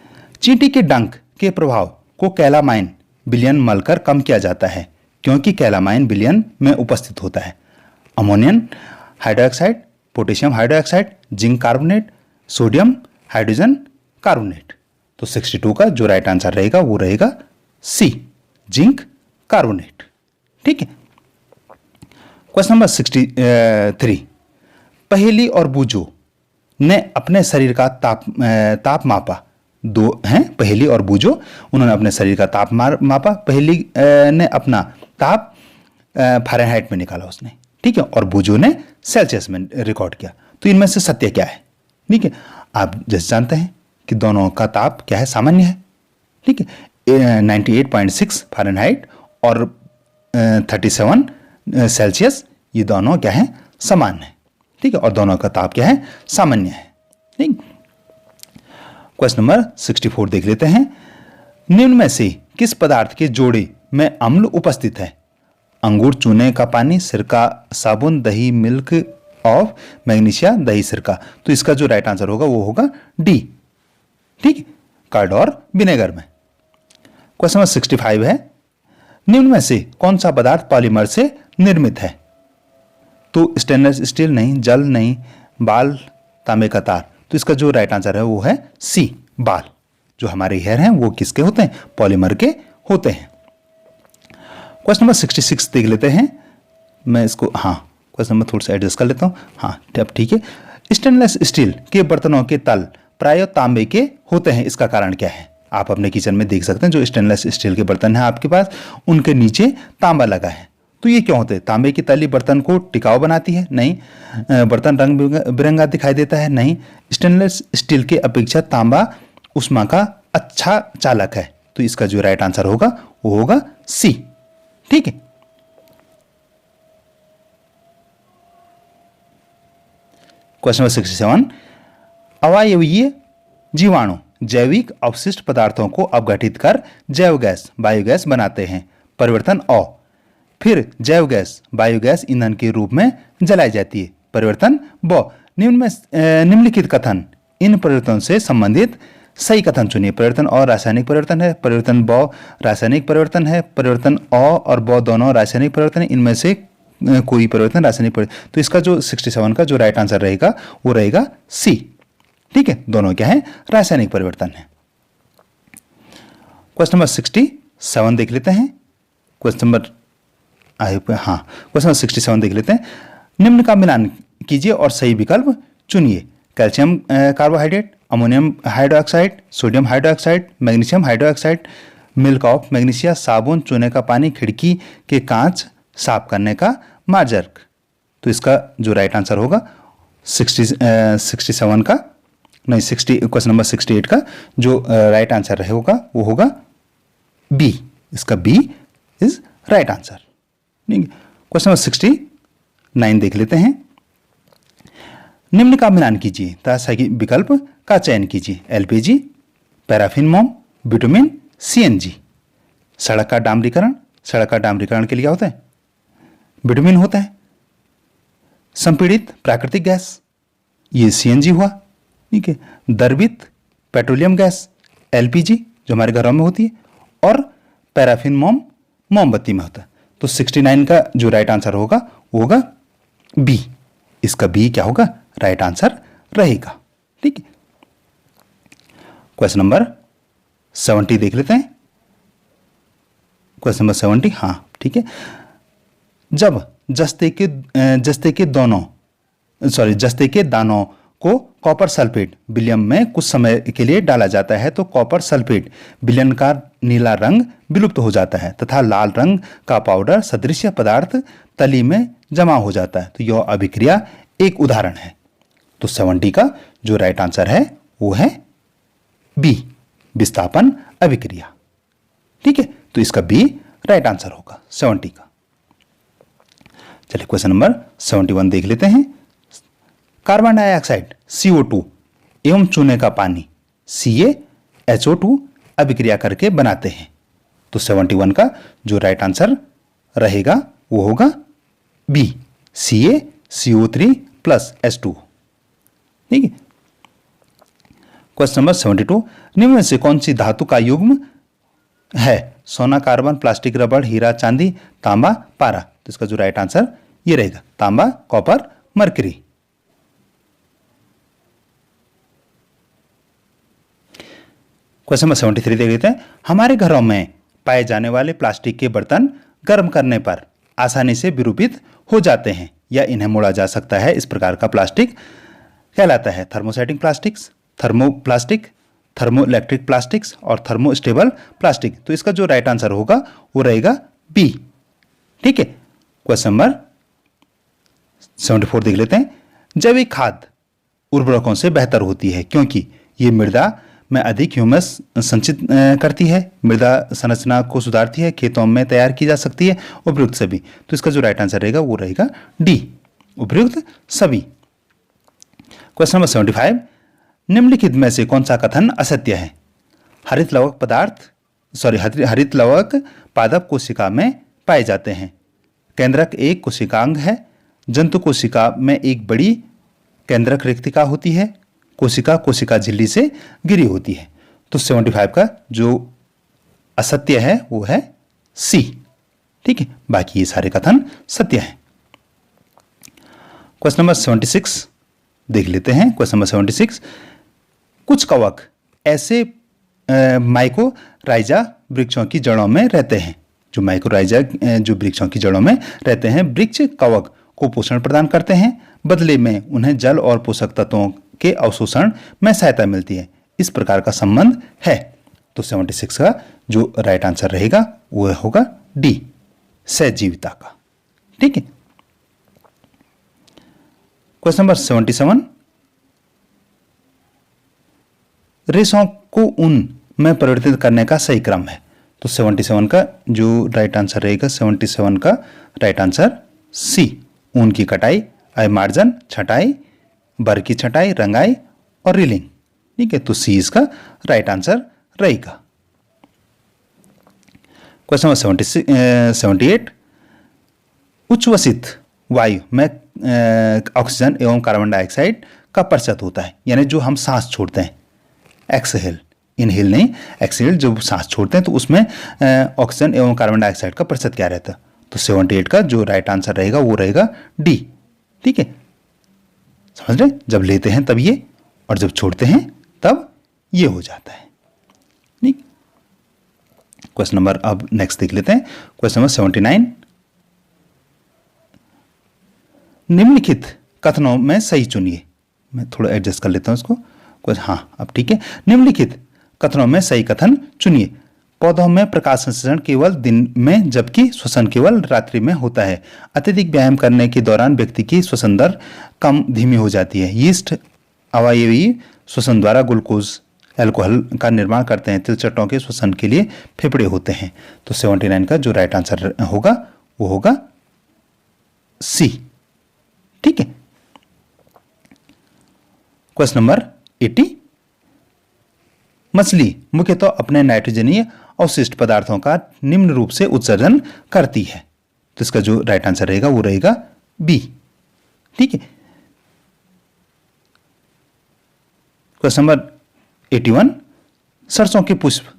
चींटी के डंक के प्रभाव को कैलामाइन विलयन मलकर कम किया जाता है, क्योंकि कैलामाइन विलयन में उपस्थित होता है ammonium hydroxide, potassium hydroxide, zinc carbonate, sodium hydrogen carbonate. तो 62 का जो राइट आंसर रहेगा वो रहेगा सी, जिंक कार्बोनेट। ठीक है, क्वेश्चन नंबर 63, पहेली और बूझो ने अपने शरीर का ताप मापा। दो हैं, पहेली और बूझो। उन्होंने अपने शरीर का ताप मापा। पहेली ने अपना ताप फ़ारेनहाइट में निकाला उसने, ठीक है, और बूझो ने सेल्सियस में रिकॉर्ड किया। तो इनमें से सत्य क्या है? ठीक है, आप जैसे जानते हैं कि दोनों का ताप क्या है, सामान्य है, ठीक है। 98.6 फ़ारेनहाइट और 37 सेल्सियस, ये दोनों क्या है, समान है, ठीक है, और दोनों का ताप क्या है, सामान्य है, ठीक। क्वेश्चन नंबर 64 देख लेते हैं। निम्न में से किस पदार्थ के जोड़े में अम्ल उपस्थित है? अंगूर, चूने का पानी, सिरका, साबुन, दही, मिल्क ऑफ, मैग्नीशिया, दही, सिरका। तो इसका जो राइट आंसर होगा वो होगा डी, ठीक, कर्ड और विनेगर में। क्वेश्चन नंबर 65 है। निम्न में से कौन सा पदार्थ पॉलीमर से निर्मित है? तो स्टेनलेस स्टील नहीं, जल नहीं, बाल, तांबे का तार। तो इसका जो राइट आंसर है वो है सी, बाल। जो हमारे हेयर हैं वो किसके होते हैं? पॉलीमर के होते हैं। क्वेश्चन नंबर 66 देख लेते हैं। मैं इसको क्वेश्चन नंबर थोड़ा सा एडजस्ट कर लेता हूँ। अब ठीक है। स्टेनलेस स्टील के बर्तनों के तल प्राय तांबे के होते हैं, इसका कारण क्या है? आप अपने किचन में देख सकते हैं, जो स्टेनलेस स्टील के बर्तन हैं आपके पास, उनके नीचे तांबा लगा है। तो ये क्यों होते हैं? तांबे की तली बर्तन को टिकाऊ बनाती है? नहीं। बर्तन रंग बिरंगा दिखाई देता है? नहीं। स्टेनलेस स्टील के अपेक्षा तांबा ऊष्मा का अच्छा चालक है। तो इसका जो राइट आंसर होगा वो होगा सी, ठीक है। Question number 67। अवायवीय जीवाणु जैविक अवशिष्ट पदार्थों को अपघटित कर जैव गैस, बायोगैस बनाते हैं। परिवर्तन अ। फिर जैव गैस बायोगैस ईंधन के रूप में जलाई जाती है। परिवर्तन ब। निम्नलिखित कथन इन परिवर्तनों से संबंधित सही कथन चुनिए। परिवर्तन अ रासायनिक परिवर्तन है, परिवर्तन ब रासायनिक परिवर्तन है, परिवर्तन अ और ब दोनों रासायनिक परिवर्तन है। इनमें से कोई परिवर्तन रासायनिक परिवर्तन। तो इसका जो 67 का जो राइट आंसर रहेगा वो रहेगा सी, ठीक है। दोनों क्या है? रासायनिक परिवर्तन है। क्वेश्चन नंबर 67 देख लेते हैं। क्वेश्चन नंबर 67 देख लेते हैं। निम्न का मिलान कीजिए और सही विकल्प चुनिए। Calcium carbohydrate, ammonium hydroxide, sodium hydroxide, magnesium hydroxide, milk of magnesia, साबुन, चूने का पानी, खिड़की के कांच साफ करने का मार्जर। तो इसका जो राइट आंसर होगा 67 का नहीं 60 क्वेश्चन नंबर 68 का जो राइट आंसर होगा वो होगा बी। इसका B is right answer. Question number 69 देख लेते हैं। निम्न का मिलान कीजिए तथा सही विकल्प का चयन कीजिए। एलपीजी, पैराफिन मोम, बिटुमिन, सीएनजी। सड़क का डामरीकरण, सड़क का डामरीकरण के लिए क्या होता है? बिटुमिन होता है। संपीड़ित प्राकृतिक गैस, ये सीएनजी हुआ, ठीक है। द्रवित पेट्रोलियम गैस, एलपीजी जो हमारे घरों में होती है, और पैराफिन मोम मोमबत्ती में होता है। तो 69 का जो राइट आंसर होगा वो होगा बी। इसका बी क्या होगा? राइट आंसर रहेगा, ठीक है। क्वेश्चन नंबर 70 देख लेते हैं। क्वेश्चन नंबर 70, ठीक है। जब जस्ते के दानों को कॉपर सल्फेट विलयन में कुछ समय के लिए डाला जाता है तो कॉपर सल्फेट विलयन का नीला रंग विलुप्त हो जाता है तथा लाल रंग का पाउडर सदृश पदार्थ तली में जमा हो जाता है। तो यह अभिक्रिया एक उदाहरण है। तो 70 का जो राइट आंसर है वो है बी, विस्थापन अभिक्रिया, ठीक है। तो इसका बी राइट आंसर होगा 70 का। चलिए क्वेश्चन नंबर 71 देख लेते हैं। कार्बन डाइऑक्साइड CO2 एवं चूने का पानी CaHO2 अभिक्रिया करके बनाते हैं। तो 71 का जो राइट आंसर रहेगा वो होगा बी, CaCO3 प्लस H2, ठीक है। Question number 72। निम्न में से कौन सी धातु का युग्म है? सोना, कार्बन, प्लास्टिक, रबड़, हीरा, चांदी, तांबा, पारा। तो इसका जो राइट आंसर ये रहेगा तांबा, कॉपर, मरकरी। क्वेश्चन नंबर 73 देख लेते हैं। हमारे घरों में पाए जाने वाले प्लास्टिक के बर्तन गर्म करने पर आसानी से विरूपित हो जाते हैं या इन्हें मोड़ा जा सकता है। इस प्रकार का प्लास्टिक कहलाता है? Thermosetting plastics, thermoplastic, thermoelectric plastics और थर्मोस्टेबल प्लास्टिक। तो इसका जो राइट आंसर होगा वो रहेगा बी। ठीक है, क्वेश्चन नंबर 74 देख लेते हैं। जैविक खाद उर्वरकों से बेहतर होती है क्योंकि ये मृदा में अधिक ह्यूमस संचित करती है, मृदा संरचना को सुधारती है, खेतों में तैयार की जा सकती है, उपयुक्त सभी। तो इसका जो राइट आंसर रहेगा वो रहेगा डी, उपयुक्त सभी। क्वेश्चन नंबर 75, निम्नलिखित में से कौन सा कथन असत्य है? हरित लवक पादप कोशिका में पाए जाते हैं। केंद्रक एक कोशिकांग है। जंतु कोशिका में एक बड़ी केंद्रक रिक्तिका होती है। कोशिका झिल्ली से घिरी होती है। तो 75 का जो असत्य है वो है सी। ठीक है, बाकी ये सारे कथन सत्य हैं। क्वेश्चन नंबर 76 देख लेते हैं। क्वेश्चन नंबर 76, कुछ कवक ऐसे माइकोराइजा वृक्षों की जड़ों में रहते हैं। जो माइकोराइजा जो वृक्षों की जड़ों में रहते हैं, वृक्ष कवक को पोषण प्रदान करते हैं, बदले में उन्हें जल और पोषक तत्वों के अवशोषण में सहायता मिलती है। इस प्रकार का संबंध है। तो 76 का जो राइट आंसर रहेगा वो होगा डी, सहजीविता का। ठीक है, क्वेश्चन नंबर 77, रेशों को ऊन में परिवर्तित करने का सही क्रम है। तो 77 का जो राइट आंसर रहेगा, 77 का राइट आंसर सी, ऊन की कटाई, अयमार्जन, छटाई, बर की छटाई, रंगाई और रीलिंग। ठीक है, तो सी इसका राइट आंसर रहेगा। क्वेश्चन नंबर 78, उच्छ्वसित वायु में ऑक्सीजन एवं कार्बन डाइऑक्साइड का प्रतिशत होता है, यानी जो हम सांस छोड़ते हैं, एक्सहेल, इनहेल नहीं, एक्सहेल, जब सांस छोड़ते हैं तो उसमें ऑक्सीजन एवं कार्बन डाइऑक्साइड का प्रतिशत क्या रहता है? तो 78 का जो राइट आंसर रहेगा वो रहेगा डी। ठीक है, समझ रहे? जब लेते हैं तब ये, और जब छोड़ते हैं तब ये हो जाता है। ठीक, क्वेश्चन नंबर अब नेक्स्ट देख लेते हैं। क्वेश्चन नंबर 79, निम्नलिखित कथनों में सही चुनिए। मैं थोड़ा एडजस्ट कर लेता हूं इसको। हाँ, अब ठीक है। निम्नलिखित कथनों में सही कथन चुनिए। पौधों में प्रकाश संश्लेषण केवल दिन में जबकि श्वसन केवल रात्रि में होता है। अत्यधिक व्यायाम करने के दौरान व्यक्ति की श्वसन दर कम धीमी हो जाती है। यीस्ट अवयवी श्वसन द्वारा ग्लूकोज अल्कोहल का निर्माण करते हैं। तिलचट्टों के श्वसन के लिए फेफड़े होते हैं। तो 79 का जो राइट आंसर होगा वो होगा सी। ठीक है, क्वेश्चन नंबर 80, मछली मुख्यतः अपने नाइट्रोजनीय अवशिष्ट पदार्थों का निम्न रूप से उत्सर्जन करती है। तो इसका जो राइट आंसर रहेगा वो रहेगा बी। ठीक है, क्वेश्चन नंबर 81, सरसों के पुष्प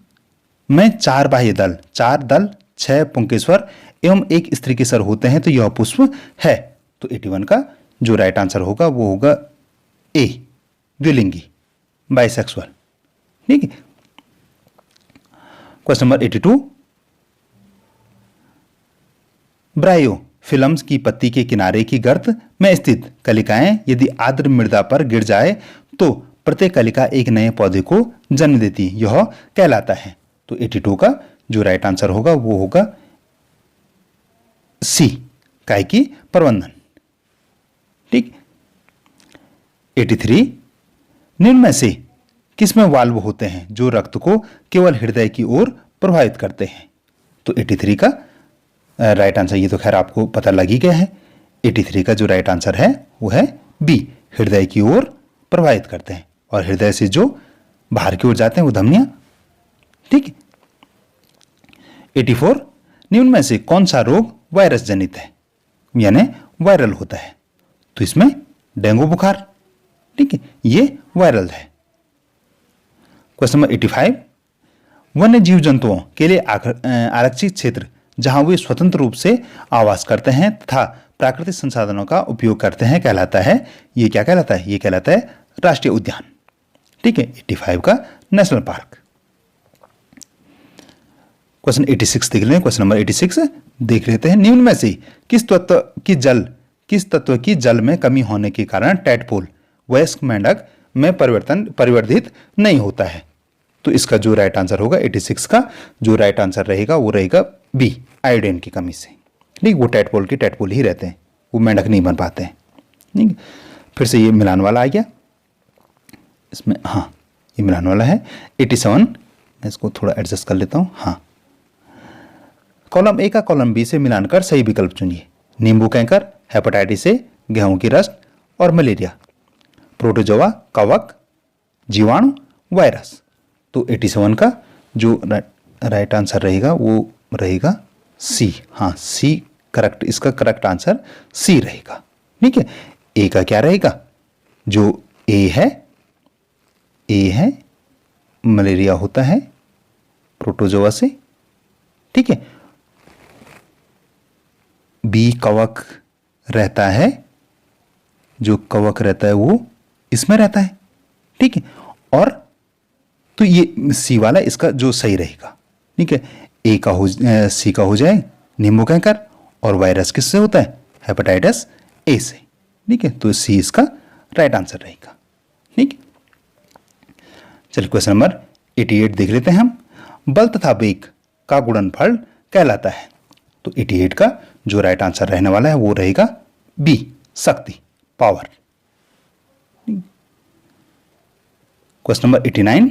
में 4 बाह्य दल, 4 दल, 6 पुंकेश्वर एवं 1 स्त्री केसर होते हैं। तो यह पुष्प है। तो 81 का जो राइट आंसर होगा वो होगा ए, द्विलिंगी, बाइसेक्सुअल। ठीक है, क्वेश्चन नंबर 82, ब्रायो फिल्म्स की पत्ती के किनारे की गर्त में स्थित कलिकाएं यदि आर्द्र मृदा पर गिर जाए तो प्रत्येक कलिका एक नए पौधे को जन्म देती, यह कहलाता है। तो 82 का जो राइट आंसर होगा वो होगा सी, कायिकी प्रबंधन। ठीक, 83, निम्न में से किसमें वाल्व होते हैं जो रक्त को केवल हृदय की ओर प्रभावित करते हैं? तो 83 का राइट आंसर, ये तो खैर आपको पता लग ही गया है। 83 का जो राइट आंसर है वो है बी, हृदय की ओर प्रभावित करते हैं। और हृदय से जो बाहर की ओर जाते हैं वो धमनियां। ठीक है, 84, निम्न में से कौन सा रोग वायरस जनित है, यानी वायरल होता है? तो इसमें डेंगू बुखार। ठीक है, ये वायरल है। क्वेश्चन नंबर 85, वन्य जीव जंतुओं के लिए आरक्षित क्षेत्र जहां वे स्वतंत्र रूप से आवास करते हैं तथा प्राकृतिक संसाधनों का उपयोग करते हैं कहलाता है। ये क्या कहलाता है? ये कहलाता है राष्ट्रीय उद्यान। ठीक है, 85 का नेशनल पार्क। क्वेश्चन 86 देख लेते हैं। क्वेश्चन नंबर 86 देख लेते हैं। निम्न में से किस तत्व की जल में कमी होने के कारण टैडपोल वयस्क मेंढक में परिवर्धित नहीं होता है। तो इसका जो राइट आंसर होगा 86 का जो राइट आंसर रहेगा वो रहेगा बी, आयोडीन की कमी से। ठीक, वो टैडपोल ही रहते हैं, वो मेंढक नहीं बन पाते हैं। ठीक, फिर से ये मिलान वाला आ गया इसमें। हाँ, ये मिलान वाला है 87। मैं इसको थोड़ा एडजस्ट कर लेता हूँ। हाँ, कॉलम ए का कॉलम बी से मिलान कर सही विकल्प चुनिए। नींबू कैंकर, हेपेटाइटिस ए, गेहूं की रस्ट और मलेरिया। प्रोटोजोआ, कवक, जीवाणु, वायरस। तो 87 का जो राइट आंसर रहेगा वो रहेगा सी। हाँ, सी करेक्ट, इसका करेक्ट आंसर सी रहेगा। ठीक है, ए का क्या रहेगा? जो ए है मलेरिया होता है प्रोटोजोआ से। ठीक है, बी कवक रहता है, जो कवक रहता है वो इसमें रहता है। ठीक है, और तो ये सी वाला इसका जो सही रहेगा। ठीक है, ए का सी का हो जाए नींबू कैंकर, और वायरस किससे होता है? हेपेटाइटिस ए से। ठीक है, तो सी इसका राइट आंसर रहेगा। ठीक, चलिए क्वेश्चन नंबर 88 देख लेते हैं हम। बल तथा वेग का गुणनफल कहलाता है। तो 88 का जो राइट आंसर रहने वाला है वो रहेगा बी, शक्ति, पावर। Question number 89।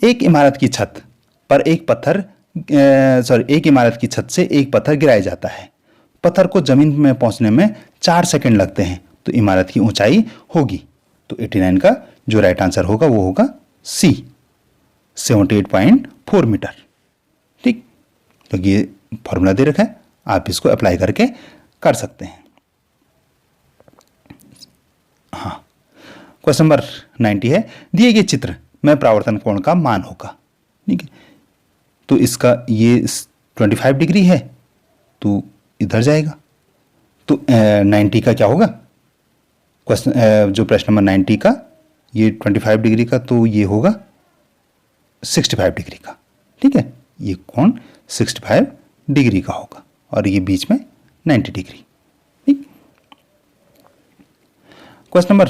एक इमारत की छत से एक पत्थर गिराया जाता है। पत्थर को जमीन में पहुंचने में 4 सेकंड लगते हैं, तो इमारत की ऊंचाई होगी। तो 89 का जो राइट आंसर होगा वो होगा सी, 78.4 मीटर। ठीक, तो ये फॉर्मूला दे रखा है, आप इसको अप्लाई करके कर सकते हैं। हाँ, क्वेश्चन नंबर 90 है, दिए गए चित्र में परावर्तन कोण का मान होगा। ठीक है, तो इसका ये 25 डिग्री है तो इधर जाएगा। तो 90 का क्या होगा? क्वेश्चन जो प्रश्न नंबर 90 का ये 25 डिग्री का, तो ये होगा 65 डिग्री का। ठीक है, ये कोण 65 डिग्री का होगा और ये बीच में 90 डिग्री। ठीक, क्वेश्चन नंबर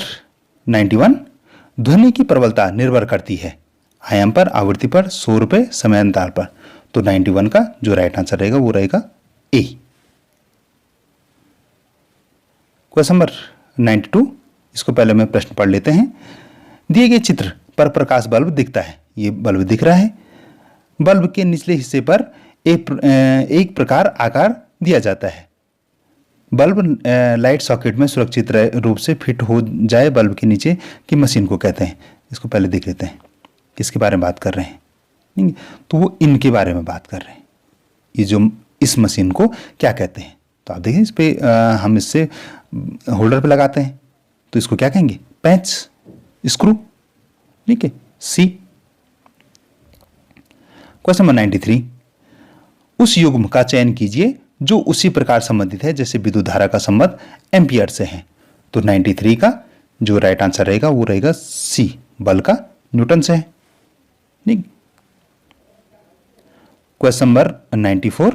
91। ध्वनि की प्रबलता निर्भर करती है आयाम पर, आवृत्ति पर, शोर पे, समयांतर पर। तो 91 का जो राइट आंसर रहेगा वो रहेगा ए। क्वेश्चन नंबर 92, इसको पहले मैं प्रश्न पढ़ लेते हैं। दिए गए चित्र पर प्रकाश बल्ब दिखता है, ये बल्ब दिख रहा है। बल्ब के निचले हिस्से पर एक प्रकार आकार दिया जाता है। बल्ब लाइट सॉकेट में सुरक्षित रूप से फिट हो जाए बल्ब के नीचे की मशीन को कहते हैं। इसको पहले देख लेते हैं किसके बारे में बात कर रहे हैं। तो वो इनके बारे में बात कर रहे हैं। ये जो इस मशीन को क्या कहते हैं? तो आप देखिए, इस पे हम इससे होल्डर पे लगाते हैं, तो इसको क्या कहेंगे? पैंच, स्क्रू। ठीक है, सी। Question number 93। उस युग्म का चयन कीजिए जो उसी प्रकार संबंधित है जैसे विद्युत धारा का संबंध एम्पियर से है। तो 93 का जो राइट आंसर रहेगा वो रहेगा सी, बल का न्यूटन से है। ठीक, क्वेश्चन नंबर 94।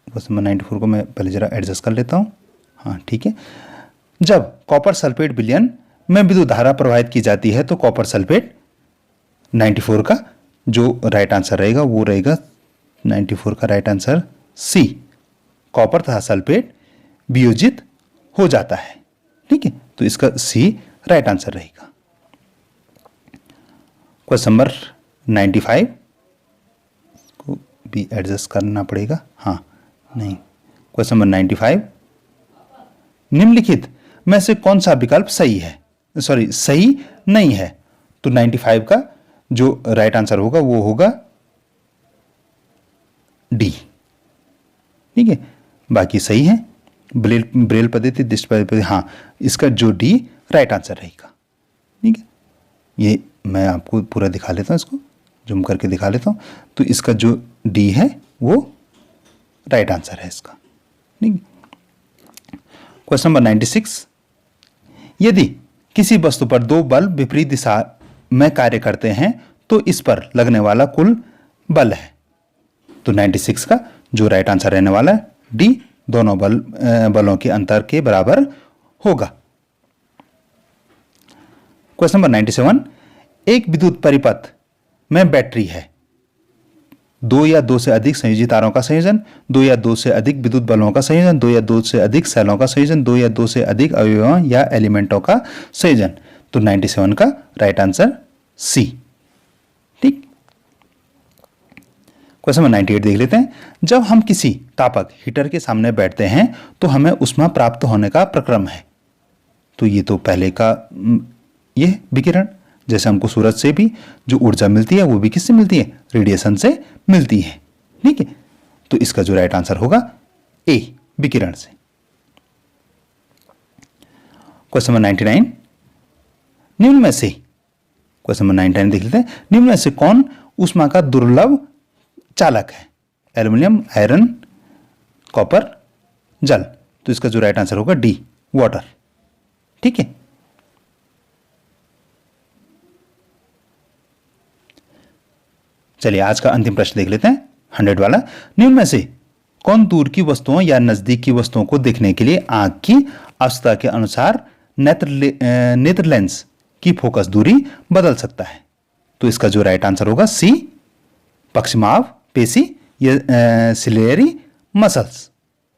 क्वेश्चन नंबर 94 को मैं पहले जरा एडजस्ट कर लेता हूं। हाँ, ठीक है। जब कॉपर सल्फेट विलयन में विद्युत धारा प्रवाहित की जाती है तो कॉपर सल्फेट, 94 का जो राइट आंसर रहेगा वो रहेगा 94 का राइट आंसर सी, कॉपर तथा सल्फेट वियोजित हो जाता है। ठीक है, तो इसका सी राइट आंसर रहेगा। क्वेश्चन नंबर 95 को भी एडजस्ट करना पड़ेगा। हाँ, नहीं, क्वेश्चन नंबर 95। निम्नलिखित में से कौन सा विकल्प सही है, सही नहीं है? तो 95 का जो राइट आंसर होगा वो होगा डी। ठीक है, बाकी सही है। ब्रेल पद्धति, दृष्टि पद्धति, हाँ, इसका जो डी राइट आंसर रहेगा। ठीक है, ये मैं आपको पूरा दिखा लेता हूँ, इसको जूम करके दिखा लेता हूँ। तो इसका जो डी है वो राइट आंसर है इसका। ठीक, क्वेश्चन नंबर 96। यदि किसी वस्तु पर दो बल्ब विपरीत दिशा में कार्य करते हैं तो इस पर लगने वाला कुल बल है। तो 96 का जो राइट आंसर रहने वाला है डी, दोनों बलों के अंतर के बराबर होगा। क्वेश्चन नंबर 97, एक विद्युत परिपथ में बैटरी है, 2 या 2 से अधिक संयोजी तारों का संयोजन, 2 या 2 से अधिक विद्युत बल्बों का संयोजन, 2 या 2 से अधिक सेलों का संयोजन, 2 या 2 से अधिक अवयवों या एलिमेंटों का संयोजन। तो 97 का राइट आंसर सी। ठीक। क्वेश्चन नंबर 98 देख लेते हैं। जब हम किसी तापक हीटर के सामने बैठते हैं तो हमें ऊष्मा प्राप्त होने का प्रक्रम है। तो ये तो पहले का ये विकिरण, जैसे हमको सूरज से भी जो ऊर्जा मिलती है वो भी किससे मिलती है? रेडिएशन से मिलती है। ठीक है, तो इसका जो राइट आंसर होगा ए, विकिरण से। क्वेश्चन नंबर 99, निम्न में से, क्वेश्चन नंबर 99 देख लेते हैं, निम्न में से कौन ऊष्मा का दुर्लभ चालक है? एल्युमिनियम, आयरन, कॉपर, जल। तो इसका जो राइट आंसर होगा डी, वाटर। ठीक है, चलिए आज का अंतिम प्रश्न देख लेते हैं, 100 वाला। निम्न में से कौन दूर की वस्तुओं या नजदीक की वस्तुओं को देखने के लिए आंख की आवश्यकता के अनुसार नेत्र लेंस की फोकस दूरी बदल सकता है? तो इसका जो राइट आंसर होगा सी, पक्षमाव पेशी या सिलेरी मसल्स।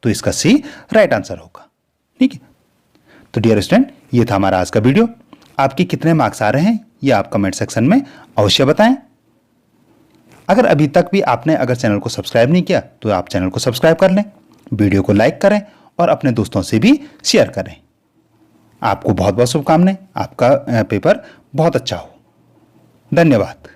तो इसका सी राइट आंसर होगा। ठीक है, तो डियर स्टूडेंट, ये था हमारा आज का वीडियो। आपके कितने मार्क्स आ रहे हैं ये आप कमेंट सेक्शन में अवश्य बताएं। अगर अभी तक भी आपने अगर चैनल को सब्सक्राइब नहीं किया तो आप चैनल को सब्सक्राइब कर लें, वीडियो को लाइक करें और अपने दोस्तों से भी शेयर करें। आपको बहुत बहुत शुभकामनाएं, आपका पेपर बहुत अच्छा हो। धन्यवाद।